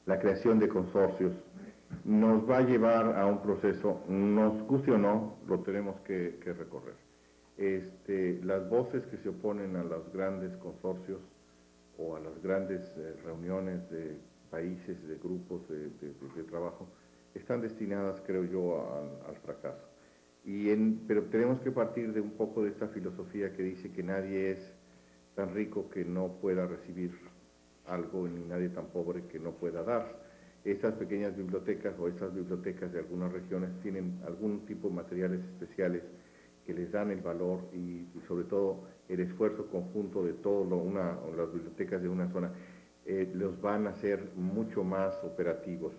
la creación de consorcios, nos va a llevar a un proceso, nos guste o no, lo tenemos que recorrer. Las voces que se oponen a los grandes consorcios o a las grandes reuniones de países, de grupos de trabajo, están destinadas, creo yo, al fracaso. Pero tenemos que partir de un poco de esta filosofía que dice que nadie es tan rico que no pueda recibir algo, ni nadie tan pobre que no pueda dar. Estas pequeñas bibliotecas o estas bibliotecas de algunas regiones tienen algún tipo de materiales especiales que les dan el valor y sobre todo el esfuerzo conjunto de las bibliotecas de una zona los van a hacer mucho más operativos.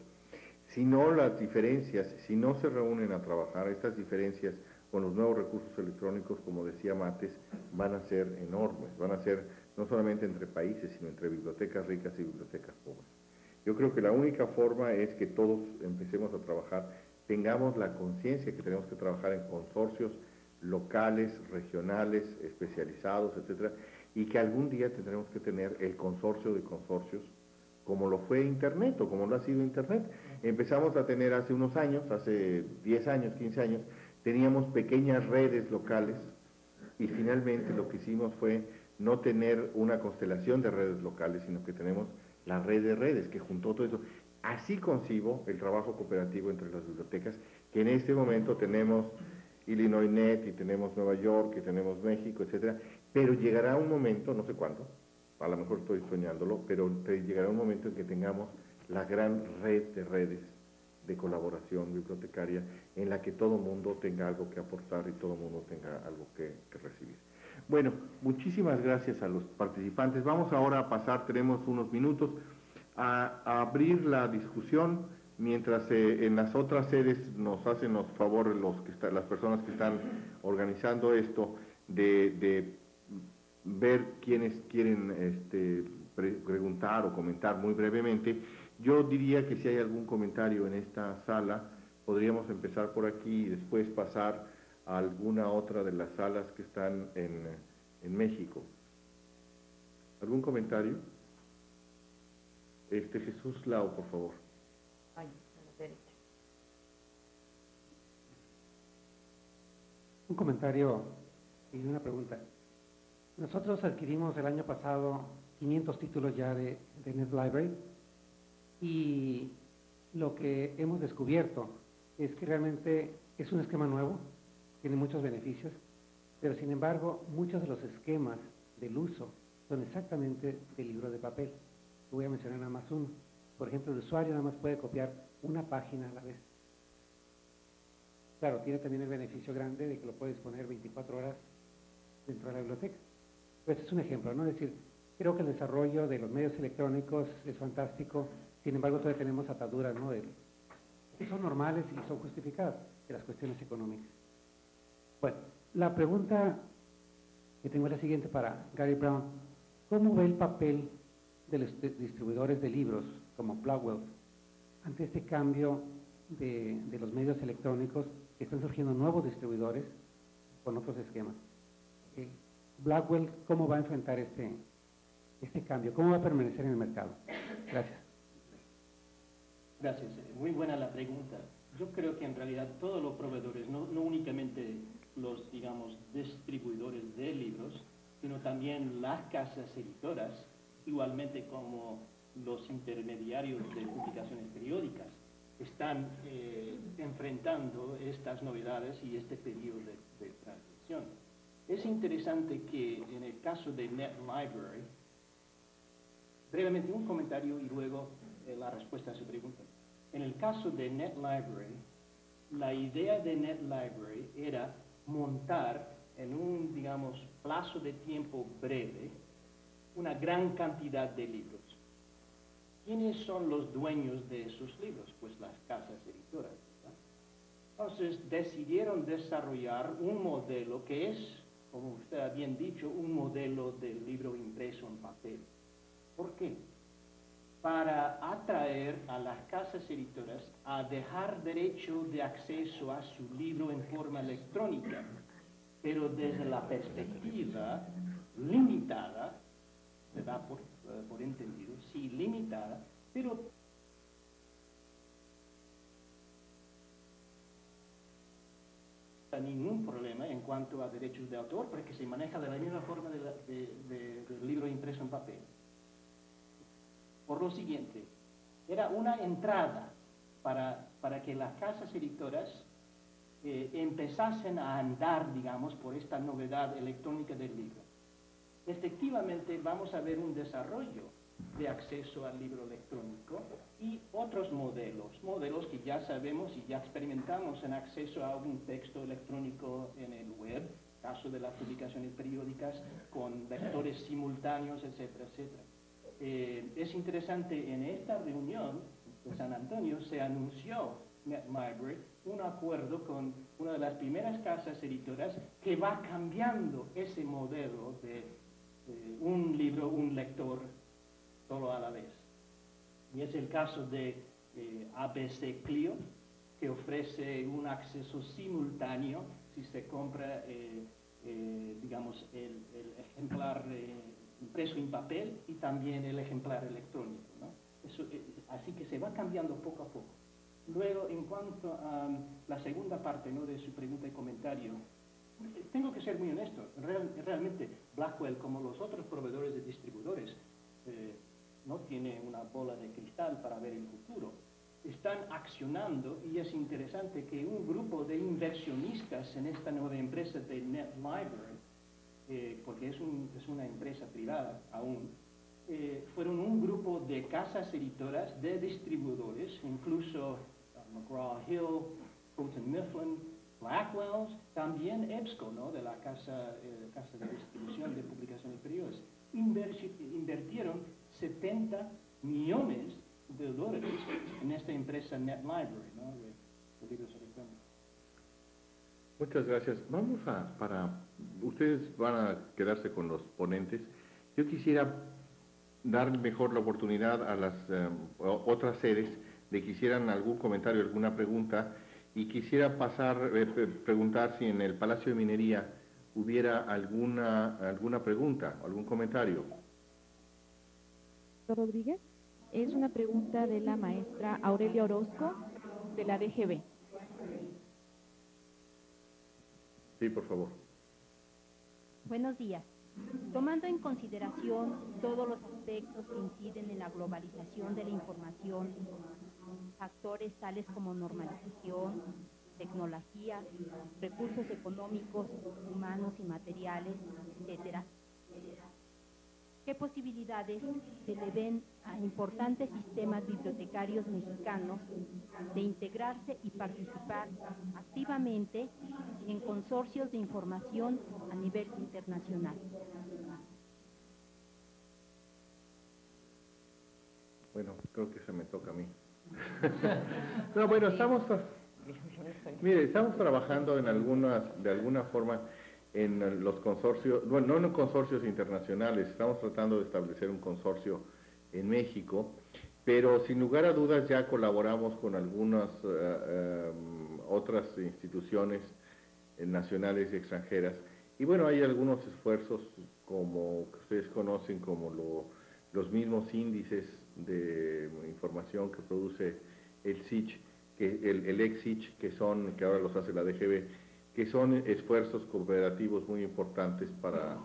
Si no, las diferencias, si no se reúnen a trabajar, estas diferencias con los nuevos recursos electrónicos, como decía Mates, van a ser enormes, van a ser no solamente entre países, sino entre bibliotecas ricas y bibliotecas pobres. Yo creo que la única forma es que todos empecemos a trabajar, tengamos la conciencia que tenemos que trabajar en consorcios locales, regionales, especializados, etcétera, y que algún día tendremos que tener el consorcio de consorcios, como lo fue Internet o como lo ha sido Internet. Empezamos a tener hace unos años, hace 10 años, 15 años, teníamos pequeñas redes locales y finalmente lo que hicimos fue no tener una constelación de redes locales, sino que tenemos la red de redes que juntó todo eso. Así concibo el trabajo cooperativo entre las bibliotecas, que en este momento tenemos Illinois Net y tenemos Nueva York y tenemos México, etcétera, pero llegará un momento, no sé cuándo, a lo mejor estoy soñándolo, pero llegará un momento en que tengamos la gran red de redes de colaboración bibliotecaria en la que todo mundo tenga algo que aportar y todo mundo tenga algo que recibir. Bueno, muchísimas gracias a los participantes. Vamos ahora a pasar, tenemos unos minutos, a abrir la discusión, mientras en las otras sedes nos hacen los favores las personas que están organizando esto, de ver quiénes quieren preguntar o comentar muy brevemente. Yo diría que si hay algún comentario en esta sala, podríamos empezar por aquí y después pasar a alguna otra de las salas que están en México. ¿Algún comentario? Jesús Lao, por favor. Ay, a la derecha. Un comentario y una pregunta. Nosotros adquirimos el año pasado 500 títulos ya de NetLibrary y lo que hemos descubierto es que realmente es un esquema nuevo, tiene muchos beneficios, pero sin embargo muchos de los esquemas del uso son exactamente del libro de papel. Voy a mencionar nada más uno. Por ejemplo, el usuario nada más puede copiar una página a la vez. Claro, tiene también el beneficio grande de que lo puedes poner 24 horas dentro de la biblioteca. Pues es un ejemplo, ¿no? Es decir, creo que el desarrollo de los medios electrónicos es fantástico, sin embargo todavía tenemos ataduras, ¿no? Que son normales y son justificadas de las cuestiones económicas. Bueno, la pregunta que tengo es la siguiente para Gary Brown. ¿Cómo ve el papel de los distribuidores de libros como Blackwell ante este cambio de los medios electrónicos, que están surgiendo nuevos distribuidores con otros esquemas? Blackwell, ¿cómo va a enfrentar este cambio? ¿Cómo va a permanecer en el mercado? Gracias. Gracias. Muy buena la pregunta. Yo creo que en realidad todos los proveedores, no únicamente los, digamos, distribuidores de libros, sino también las casas editoras, igualmente como los intermediarios de publicaciones periódicas, están enfrentando estas novedades y este periodo de transición. Es interesante que en el caso de NetLibrary, brevemente un comentario y luego la respuesta a su pregunta. En el caso de NetLibrary, la idea de NetLibrary era montar en un, digamos, plazo de tiempo breve una gran cantidad de libros. ¿Quiénes son los dueños de esos libros? Pues las casas editoras, ¿verdad? Entonces decidieron desarrollar un modelo que es, como usted ha bien dicho, un modelo del libro impreso en papel. ¿Por qué? Para atraer a las casas editoras a dejar derecho de acceso a su libro en forma electrónica, pero desde la perspectiva limitada, se da por entendido, sí, limitada, pero ningún problema en cuanto a derechos de autor, porque se maneja de la misma forma del libro impreso en papel. Por lo siguiente, era una entrada para que las casas editoras empezasen a andar, digamos, por esta novedad electrónica del libro. Efectivamente, vamos a ver un desarrollo de acceso al libro electrónico y otros modelos que ya sabemos y ya experimentamos en acceso a un texto electrónico en el web, caso de las publicaciones periódicas, con lectores simultáneos, etcétera, etcétera. Es interesante, en esta reunión de San Antonio se anunció NetLibrary un acuerdo con una de las primeras casas editoras que va cambiando ese modelo de un libro, un lector, solo a la vez. Y es el caso de ABC Clio, que ofrece un acceso simultáneo si se compra, digamos, el ejemplar impreso en papel y también el ejemplar electrónico, ¿no? Así que se va cambiando poco a poco. Luego, en cuanto a la segunda parte, ¿no?, de su pregunta y comentario, tengo que ser muy honesto. Realmente, Blackwell, como los otros proveedores de distribuidores, no tiene una bola de cristal para ver el futuro. Están accionando y es interesante que un grupo de inversionistas en esta nueva empresa de NetLibrary, porque es una empresa privada aún, fueron un grupo de casas editoras, de distribuidores, incluso McGraw-Hill, Houghton Mifflin, Blackwell, también EBSCO, ¿no? De la casa de distribución de publicaciones periódicas, invirtieron 70 millones de dólares en esta empresa NetLibrary, ¿no? de libros electrónicos. Muchas gracias. Vamos ustedes van a quedarse con los ponentes. Yo quisiera dar mejor la oportunidad a las otras sedes de que hicieran algún comentario, alguna pregunta, y quisiera preguntar si en el Palacio de Minería hubiera alguna pregunta, algún comentario. Rodríguez, es una pregunta de la maestra Aurelia Orozco, de la DGB. Sí, por favor. Buenos días. Tomando en consideración todos los aspectos que inciden en la globalización de la información, factores tales como normalización, tecnología, recursos económicos, humanos y materiales, etc., ¿qué posibilidades se le ven a importantes sistemas bibliotecarios mexicanos de integrarse y participar activamente en consorcios de información a nivel internacional? Bueno, creo que se me toca a mí. No, bueno, estamos trabajando de alguna forma en los consorcios, bueno, no en consorcios internacionales, estamos tratando de establecer un consorcio en México, pero sin lugar a dudas ya colaboramos con algunas otras instituciones nacionales y extranjeras, y bueno, hay algunos esfuerzos como que ustedes conocen como los mismos índices de información que produce el SICH, el ex-SICH, que ahora los hace la DGB, que son esfuerzos cooperativos muy importantes para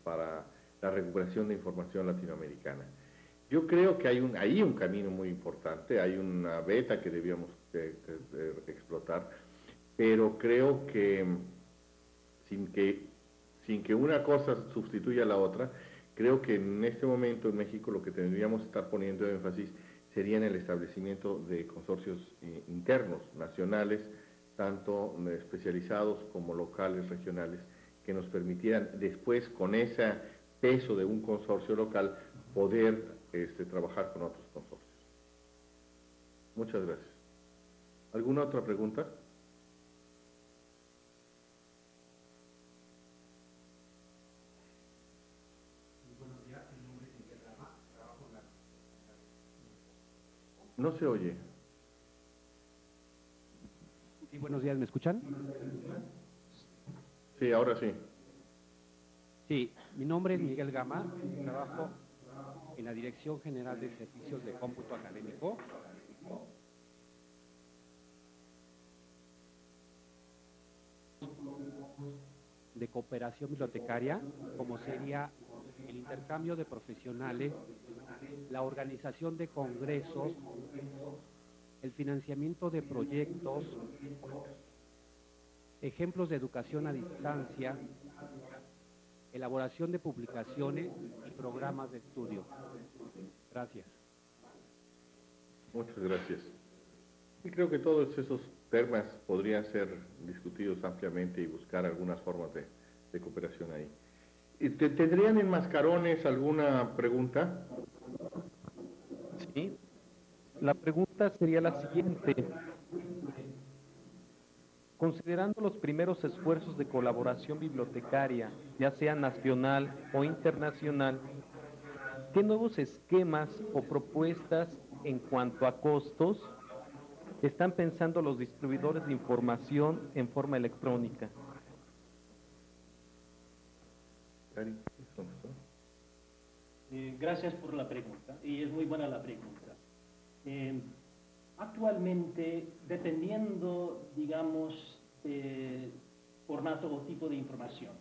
la recuperación de información latinoamericana. Yo creo que hay un camino muy importante, hay una beta que debíamos explotar, pero creo que sin que una cosa sustituya a la otra, creo que en este momento en México lo que tendríamos que estar poniendo énfasis sería en el establecimiento de consorcios internos, nacionales, tanto especializados como locales, regionales, que nos permitieran después, con ese peso de un consorcio local, poder trabajar con otros consorcios. Muchas gracias. ¿Alguna otra pregunta? No se oye. Sí, buenos días, ¿me escuchan? Sí, ahora sí. Sí, mi nombre es Miguel Gama, trabajo en la Dirección General de Servicios de Cómputo Académico. De cooperación bibliotecaria, como sería el intercambio de profesionales, la organización de congresos, el financiamiento de proyectos, ejemplos de educación a distancia, elaboración de publicaciones y programas de estudio. Gracias. Muchas gracias. Y creo que todos esos temas podrían ser discutidos ampliamente y buscar algunas formas de cooperación ahí. ¿Tendrían en Mascarones alguna pregunta? Sí. La pregunta sería la siguiente. Considerando los primeros esfuerzos de colaboración bibliotecaria, ya sea nacional o internacional, ¿qué nuevos esquemas o propuestas en cuanto a costos están pensando los distribuidores de información en forma electrónica? Gracias por la pregunta, y es muy buena la pregunta. Actualmente, dependiendo, digamos, formato o tipo de información,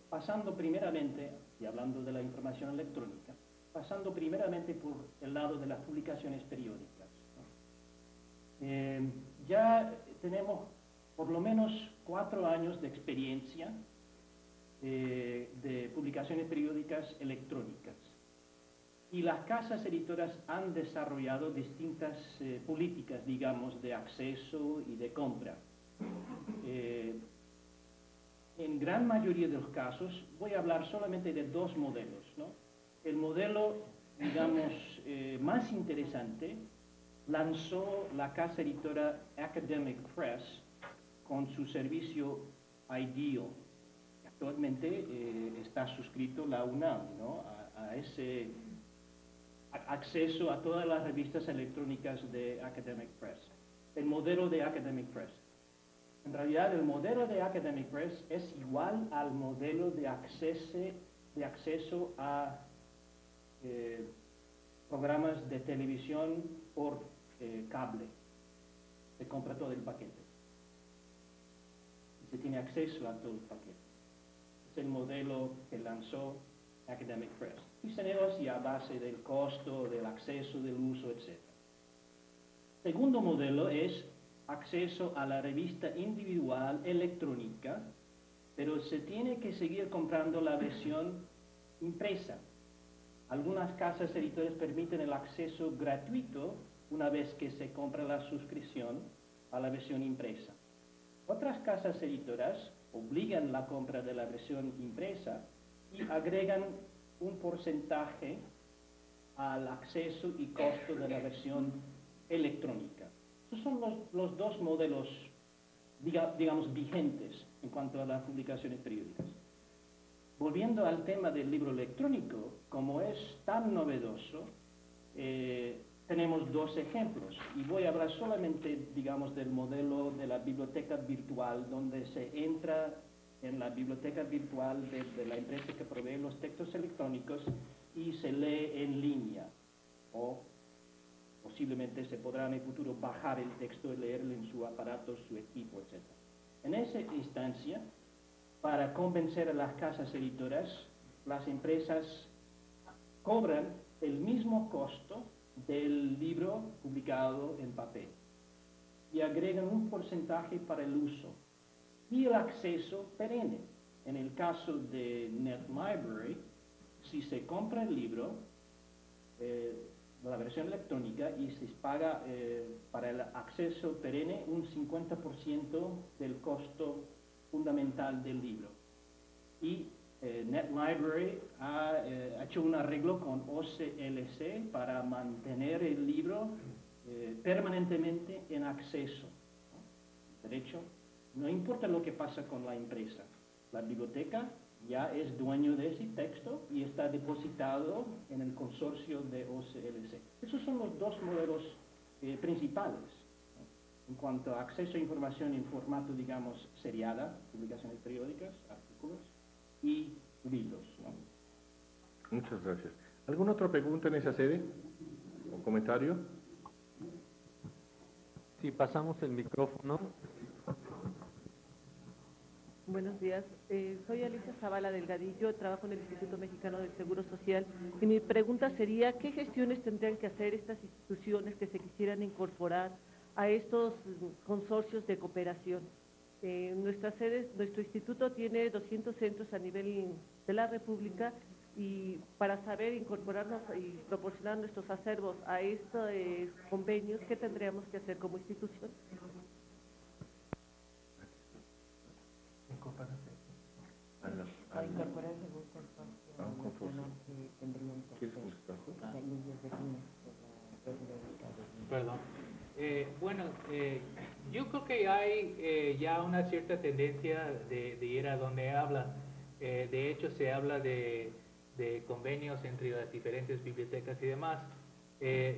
pasando primeramente, y hablando de la información electrónica, pasando primeramente por el lado de las publicaciones periódicas, ¿no? Ya tenemos por lo menos 4 años de experiencia de publicaciones periódicas electrónicas. Y las casas editoras han desarrollado distintas políticas, digamos, de acceso y de compra. En gran mayoría de los casos, voy a hablar solamente de dos modelos, ¿no? El modelo, digamos, más interesante, lanzó la casa editora Academic Press con su servicio IDEAL. Actualmente está suscrito la UNAM, ¿no? a ese acceso a todas las revistas electrónicas de Academic Press. El modelo de Academic Press. En realidad, el modelo de Academic Press es igual al modelo de acceso a programas de televisión por cable. Se compra todo el paquete. Se tiene acceso a todo el paquete. Es el modelo que lanzó Academic Press. Y se negocia a base del costo, del acceso, del uso, etc. Segundo modelo es acceso a la revista individual electrónica, pero se tiene que seguir comprando la versión impresa. Algunas casas editoriales permiten el acceso gratuito una vez que se compra la suscripción a la versión impresa. Otras casas editoras obligan la compra de la versión impresa y agregan un porcentaje al acceso y costo de la versión electrónica. Esos son los dos modelos, digamos, vigentes en cuanto a las publicaciones periódicas. Volviendo al tema del libro electrónico, como es tan novedoso, tenemos dos ejemplos. Y voy a hablar solamente, digamos, del modelo de la biblioteca virtual, donde se entra en la biblioteca virtual de la empresa que provee los textos electrónicos y se lee en línea. O posiblemente se podrá en el futuro bajar el texto y leerlo en su aparato, su equipo, etc. En esa instancia, para convencer a las casas editoras, las empresas cobran el mismo costo del libro publicado en papel y agregan un porcentaje para el uso y el acceso perenne. En el caso de NetLibrary, si se compra el libro, la versión electrónica, y se paga para el acceso perenne un 50% del costo fundamental del libro. Y NetLibrary ha hecho un arreglo con OCLC para mantener el libro permanentemente en acceso, ¿no? De hecho, no importa lo que pasa con la empresa, la biblioteca ya es dueño de ese texto y está depositado en el consorcio de OCLC. Esos son los dos modelos principales, ¿no? En cuanto a acceso a información en formato, digamos, seriada, publicaciones periódicas, artículos y libros, ¿no? Muchas gracias. ¿Alguna otra pregunta en esa sede o comentario? Si pasamos el micrófono. Buenos días, soy Alicia Zavala Delgadillo, trabajo en el Instituto Mexicano del Seguro Social y mi pregunta sería, ¿qué gestiones tendrían que hacer estas instituciones que se quisieran incorporar a estos consorcios de cooperación? Nuestra sede, nuestro instituto tiene 200 centros a nivel de la República y para saber incorporarnos y proporcionar nuestros acervos a estos convenios, ¿qué tendríamos que hacer como institución? Para incorporarse a un consorcio que tendrían que hacer leyes de Perdón. Bueno, yo creo que hay ya una cierta tendencia de ir a donde habla. De hecho, se habla de convenios entre las diferentes bibliotecas y demás.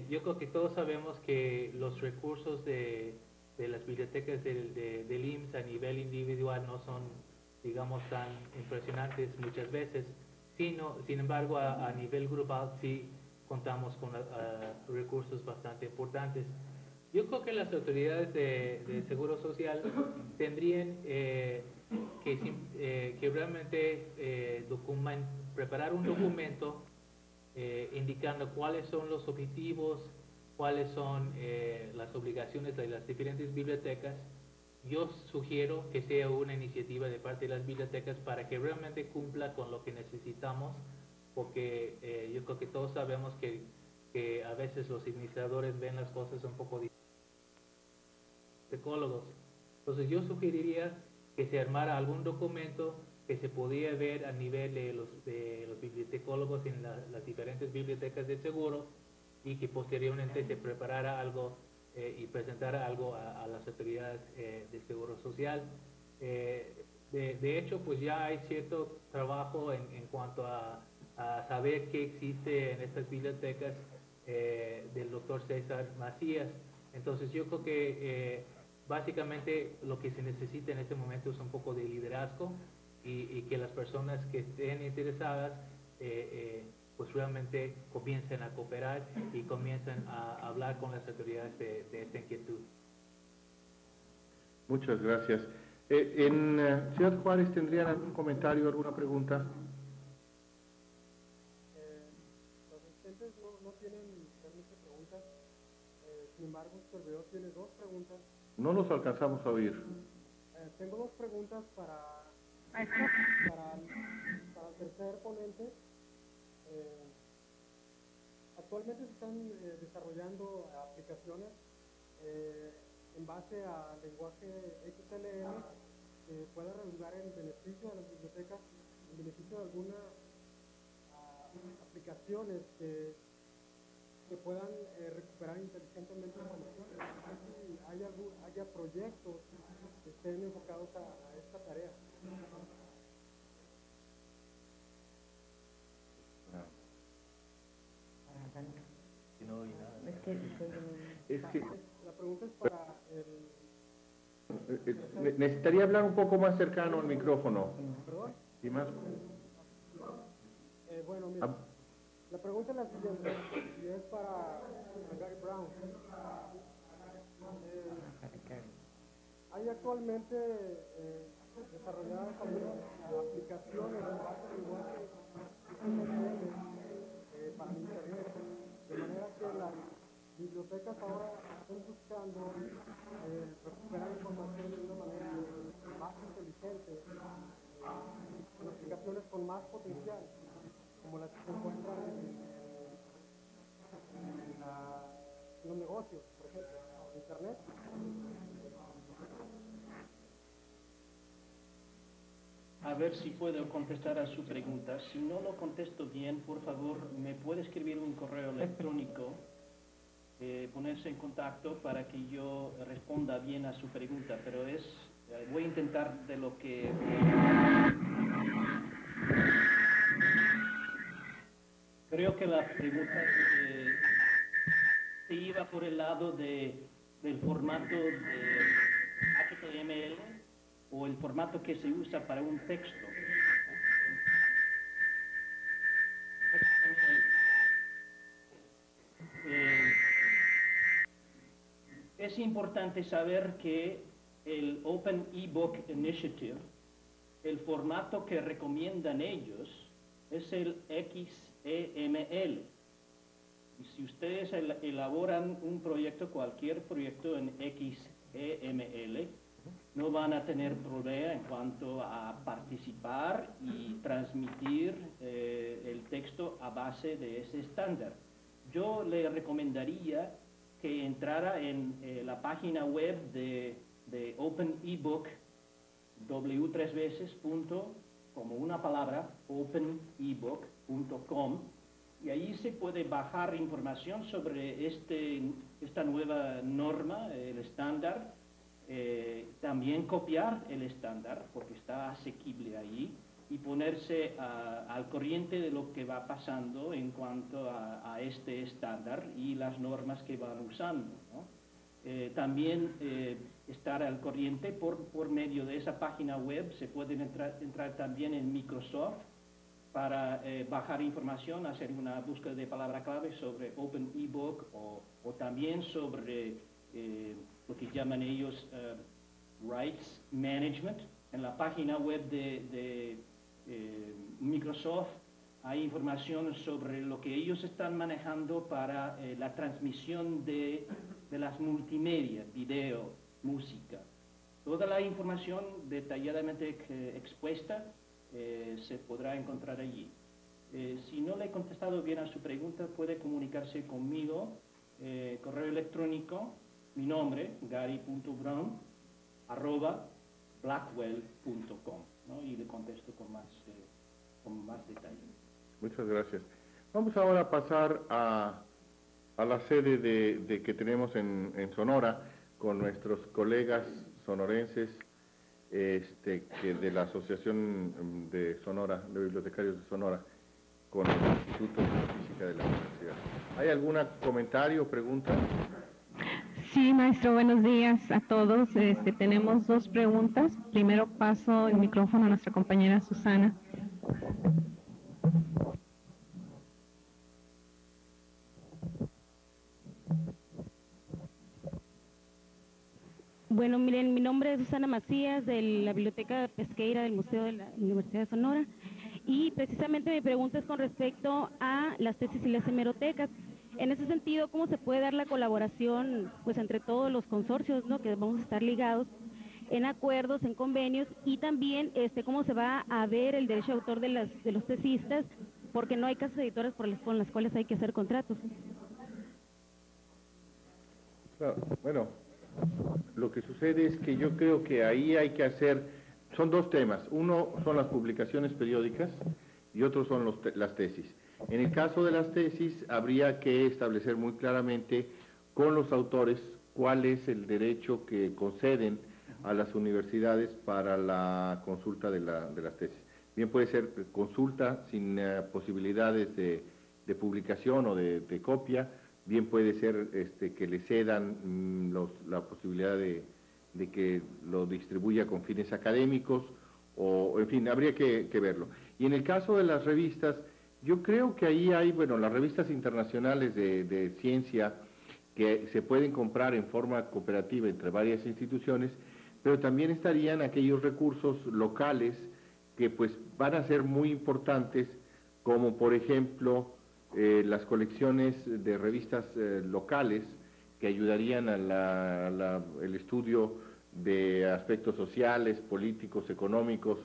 Yo creo que todos sabemos que los recursos de las bibliotecas del IMSS a nivel individual no son, digamos, tan impresionantes muchas veces, sin embargo, a nivel grupal sí contamos con recursos bastante importantes. Yo creo que las autoridades de Seguro Social tendrían que realmente preparar un documento indicando cuáles son los objetivos, cuáles son las obligaciones de las diferentes bibliotecas. Yo sugiero que sea una iniciativa de parte de las bibliotecas para que realmente cumpla con lo que necesitamos porque yo creo que todos sabemos que a veces los administradores ven las cosas un poco diferentes. Entonces yo sugeriría que se armara algún documento que se podía ver a nivel de los bibliotecólogos en las diferentes bibliotecas de seguro, y que posteriormente se preparara algo y presentara algo a las autoridades de seguro social. De hecho, pues ya hay cierto trabajo en cuanto a saber qué existe en estas bibliotecas del doctor César Macías. Entonces yo creo que básicamente lo que se necesita en este momento es un poco de liderazgo, y que las personas que estén interesadas pues realmente comiencen a cooperar y comiencen a hablar con las autoridades de esta inquietud. Muchas gracias. En Ciudad Juárez, ¿tendrían algún comentario, alguna pregunta? Los asistentes no tienen realmente preguntas, sin embargo, el servidor tiene dos preguntas. No los alcanzamos a oír. Tengo dos preguntas para el tercer ponente. Actualmente se están desarrollando aplicaciones en base al lenguaje XLM que pueda redundar en beneficio de las bibliotecas, en beneficio de algunas aplicaciones que puedan recuperar inteligentemente información. No sé si haya proyectos que estén enfocados a esta tarea. La pregunta es para el... necesitaría hablar un poco más cercano al micrófono. ¿Perdón? Y más... bueno, mira, la pregunta es la siguiente, y es para Gary Brown. Hay actualmente desarrolladas algunas aplicaciones en base al lenguaje para el Internet, de manera que las bibliotecas ahora están buscando recuperar información de una manera más inteligente, con aplicaciones con más potencial, como las que se encuentran en los negocios, por ejemplo, en Internet. A ver si puedo contestar a su pregunta. Si no lo contesto bien, por favor, me puede escribir un correo electrónico, ponerse en contacto para que yo responda bien a su pregunta, pero voy a intentar de lo que... Creo que la pregunta se iba por el lado del formato de HTML o el formato que se usa para un texto. Es importante saber que el Open eBook Initiative, el formato que recomiendan ellos es el XEML. Y si ustedes elaboran un proyecto, cualquier proyecto en XEML, no van a tener problema en cuanto a participar y transmitir el texto a base de ese estándar. Yo le recomendaría que entrara en la página web de Open eBook, como una palabra, openebook.com, y ahí se puede bajar información sobre esta nueva norma, el estándar. También copiar el estándar, porque está asequible ahí, y ponerse al corriente de lo que va pasando en cuanto a este estándar y las normas que van usando, ¿no? También estar al corriente por medio de esa página web. Se pueden entrar también en Microsoft para bajar información, hacer una búsqueda de palabra clave sobre Open eBook o también sobre lo que llaman ellos Rights Management. En la página web de Microsoft hay información sobre lo que ellos están manejando para la transmisión de las multimedia, video, música. Toda la información detalladamente expuesta se podrá encontrar allí. Si no le he contestado bien a su pregunta, puede comunicarse conmigo, correo electrónico, mi nombre, gary.brown@blackwell.com, ¿no? Y le contesto con más detalle. Muchas gracias. Vamos ahora a pasar a la sede de que tenemos en Sonora con nuestros colegas sonorenses que de la Asociación de Sonora, de Bibliotecarios de Sonora, con el Instituto de Física de la Universidad. ¿Hay algún comentario o pregunta? Sí, maestro, buenos días a todos. Tenemos dos preguntas. Primero paso el micrófono a nuestra compañera Susana. Bueno, miren, mi nombre es Susana Macías, de la Biblioteca Pesqueira del Museo de la Universidad de Sonora, y precisamente mi pregunta es con respecto a las tesis y las hemerotecas. En ese sentido, ¿cómo se puede dar la colaboración pues entre todos los consorcios, ¿no?, que vamos a estar ligados en acuerdos, en convenios, y también cómo se va a ver el derecho de autor de los tesistas, porque no hay casas editoras con las cuales hay que hacer contratos? Claro, bueno, lo que sucede es que yo creo que ahí hay que hacer, son dos temas, uno son las publicaciones periódicas y otro son las tesis. En el caso de las tesis habría que establecer muy claramente con los autores cuál es el derecho que conceden a las universidades para la consulta de las tesis. Bien puede ser consulta sin posibilidades de publicación o de copia, bien puede ser que le cedan la posibilidad de que lo distribuya con fines académicos, o en fin, habría que verlo. Y en el caso de las revistas, yo creo que ahí hay, bueno, las revistas internacionales de ciencia que se pueden comprar en forma cooperativa entre varias instituciones, pero también estarían aquellos recursos locales que pues van a ser muy importantes, como por ejemplo las colecciones de revistas locales que ayudarían a el estudio de aspectos sociales, políticos, económicos.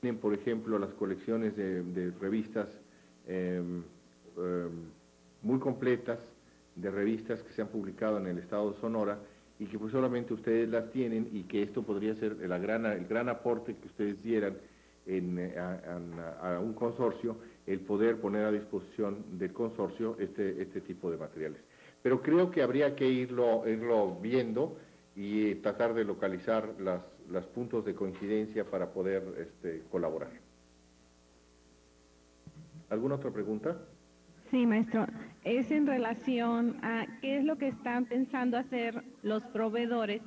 Tienen, por ejemplo, las colecciones de revistas muy completas, de revistas que se han publicado en el estado de Sonora y que pues solamente ustedes las tienen, y que esto podría ser el gran aporte que ustedes dieran a un consorcio, el poder poner a disposición del consorcio este tipo de materiales. Pero creo que habría que irlo viendo y tratar de localizar los puntos de coincidencia para poder colaborar. ¿Alguna otra pregunta? Sí, maestro. Es en relación a qué es lo que están pensando hacer los proveedores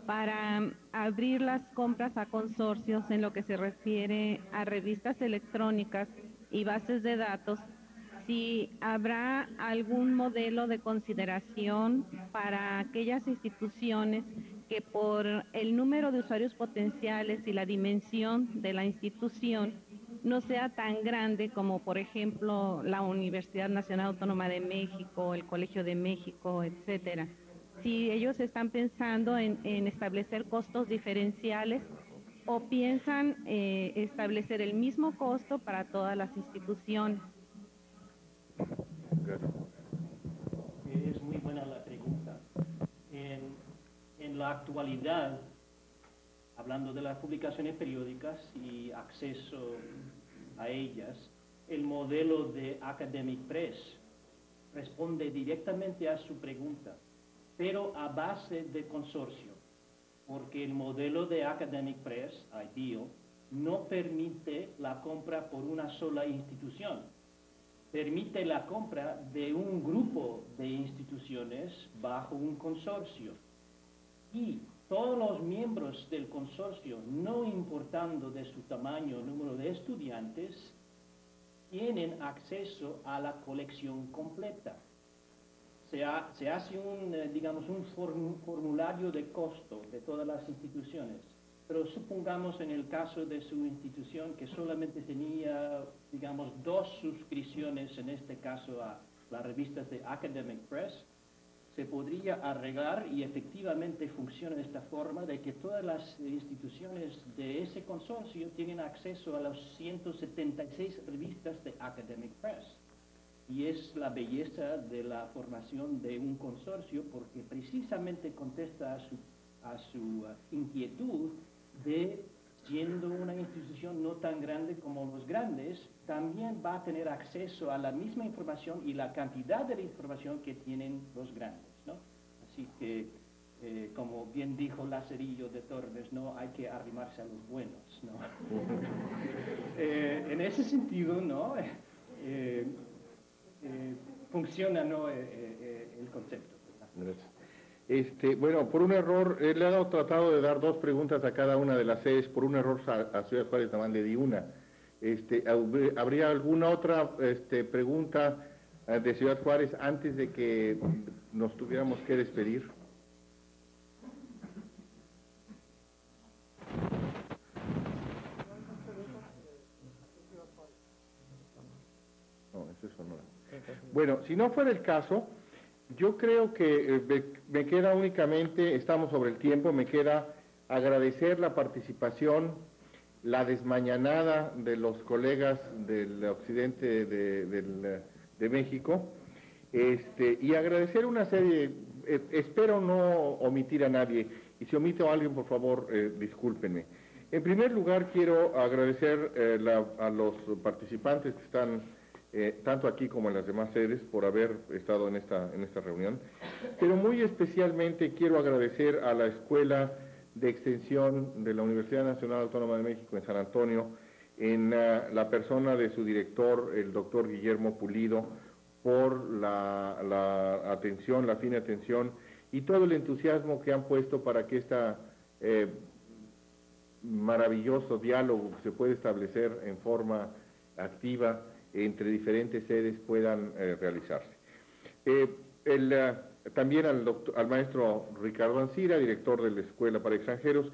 para abrir las compras a consorcios en lo que se refiere a revistas electrónicas y bases de datos. Si habrá algún modelo de consideración para aquellas instituciones que por el número de usuarios potenciales y la dimensión de la institución no sea tan grande como, por ejemplo, la Universidad Nacional Autónoma de México, el Colegio de México, etcétera. Si ellos están pensando en establecer costos diferenciales o piensan establecer el mismo costo para todas las instituciones. Es muy buena la pregunta. En la actualidad, hablando de las publicaciones periódicas y acceso a ellas, el modelo de Academic Press responde directamente a su pregunta, pero a base de consorcio, porque el modelo de Academic Press, IDEO, no permite la compra por una sola institución, permite la compra de un grupo de instituciones bajo un consorcio. Y todos los miembros del consorcio, no importando de su tamaño o número de estudiantes, tienen acceso a la colección completa. Se hace un formulario de costo de todas las instituciones, pero supongamos en el caso de su institución que solamente tenía, digamos, 2 suscripciones, en este caso a las revistas de Academic Press, se podría arreglar y efectivamente funciona de esta forma, de que todas las instituciones de ese consorcio tienen acceso a las 176 revistas de Academic Press. Y es la belleza de la formación de un consorcio, porque precisamente contesta a su inquietud de, siendo una institución no tan grande como los grandes, también va a tener acceso a la misma información y la cantidad de la información que tienen los grandes, ¿no? Así que, como bien dijo Lazarillo de Torres, ¿no? Hay que arrimarse a los buenos, ¿no? En ese sentido, ¿no? Funciona, ¿no? El concepto. Gracias. Bueno, por un error, le he tratado de dar 2 preguntas a cada una de las sedes, por un error a Ciudad Juárez nada más le di una. ¿Habría alguna otra pregunta de Ciudad Juárez antes de que nos tuviéramos que despedir? No, eso es Sonora. Bueno, si no fuera el caso, yo creo que me queda únicamente, estamos sobre el tiempo, me queda agradecer la participación, la desmañanada de los colegas del occidente de México, y agradecer una serie, espero no omitir a nadie, y si omito a alguien, por favor, discúlpenme. En primer lugar, quiero agradecer a los participantes que están tanto aquí como en las demás sedes, por haber estado en esta reunión, pero muy especialmente quiero agradecer a la Escuela de Extensión de la Universidad Nacional Autónoma de México en San Antonio, en la persona de su director, el doctor Guillermo Pulido, por la atención, la fina atención y todo el entusiasmo que han puesto para que este maravilloso diálogo que se puede establecer en forma activa entre diferentes sedes puedan realizarse. También al maestro Ricardo Ancira, director de la Escuela para Extranjeros,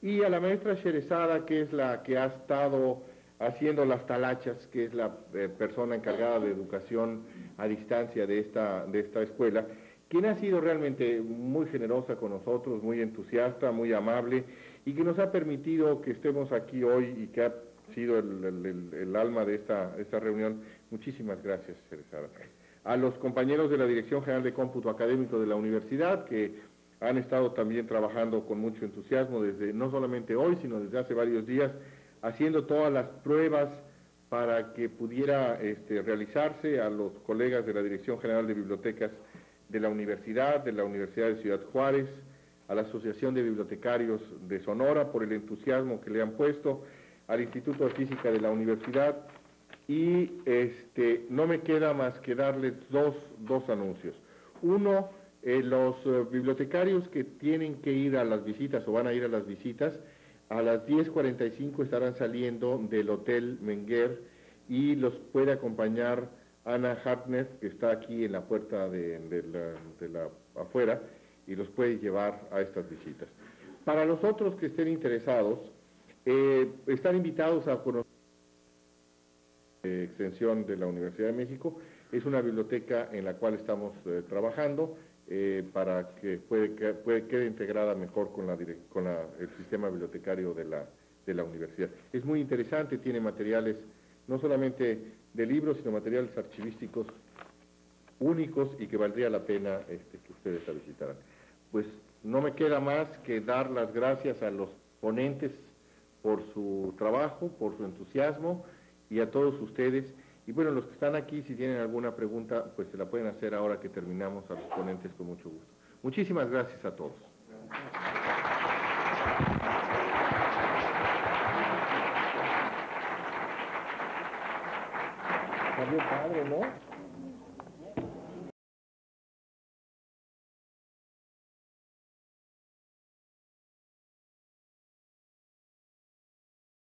y a la maestra Sherezada, que es la que ha estado haciendo las talachas, que es la persona encargada de educación a distancia de esta escuela, quien ha sido realmente muy generosa con nosotros, muy entusiasta, muy amable, y que nos ha permitido que estemos aquí hoy y que ha sido el alma de esta reunión. Muchísimas gracias, Sherezada. A los compañeros de la Dirección General de Cómputo Académico de la Universidad, que han estado también trabajando con mucho entusiasmo desde, no solamente hoy, sino desde hace varios días, haciendo todas las pruebas para que pudiera realizarse, a los colegas de la Dirección General de Bibliotecas de la Universidad de Ciudad Juárez, a la Asociación de Bibliotecarios de Sonora por el entusiasmo que le han puesto, al Instituto de Física de la Universidad, y no me queda más que darles dos anuncios. Uno, los bibliotecarios que tienen que ir a las visitas o van a ir a las visitas, a las 10:45 estarán saliendo del Hotel Menguer y los puede acompañar Ana Hartnett, que está aquí en la puerta de la afuera, y los puede llevar a estas visitas. Para los otros que estén interesados, están invitados a conocer la extensión de la Universidad de México. Es una biblioteca en la cual estamos trabajando para que quede integrada mejor con el sistema bibliotecario de la universidad. Es muy interesante, tiene materiales no solamente de libros, sino materiales archivísticos únicos y que valdría la pena que ustedes la visitaran. Pues no me queda más que dar las gracias a los ponentes por su trabajo, por su entusiasmo, y a todos ustedes. Y bueno, los que están aquí, si tienen alguna pregunta, pues se la pueden hacer ahora que terminamos, a los ponentes con mucho gusto. Muchísimas gracias a todos. Está bien padre, ¿no?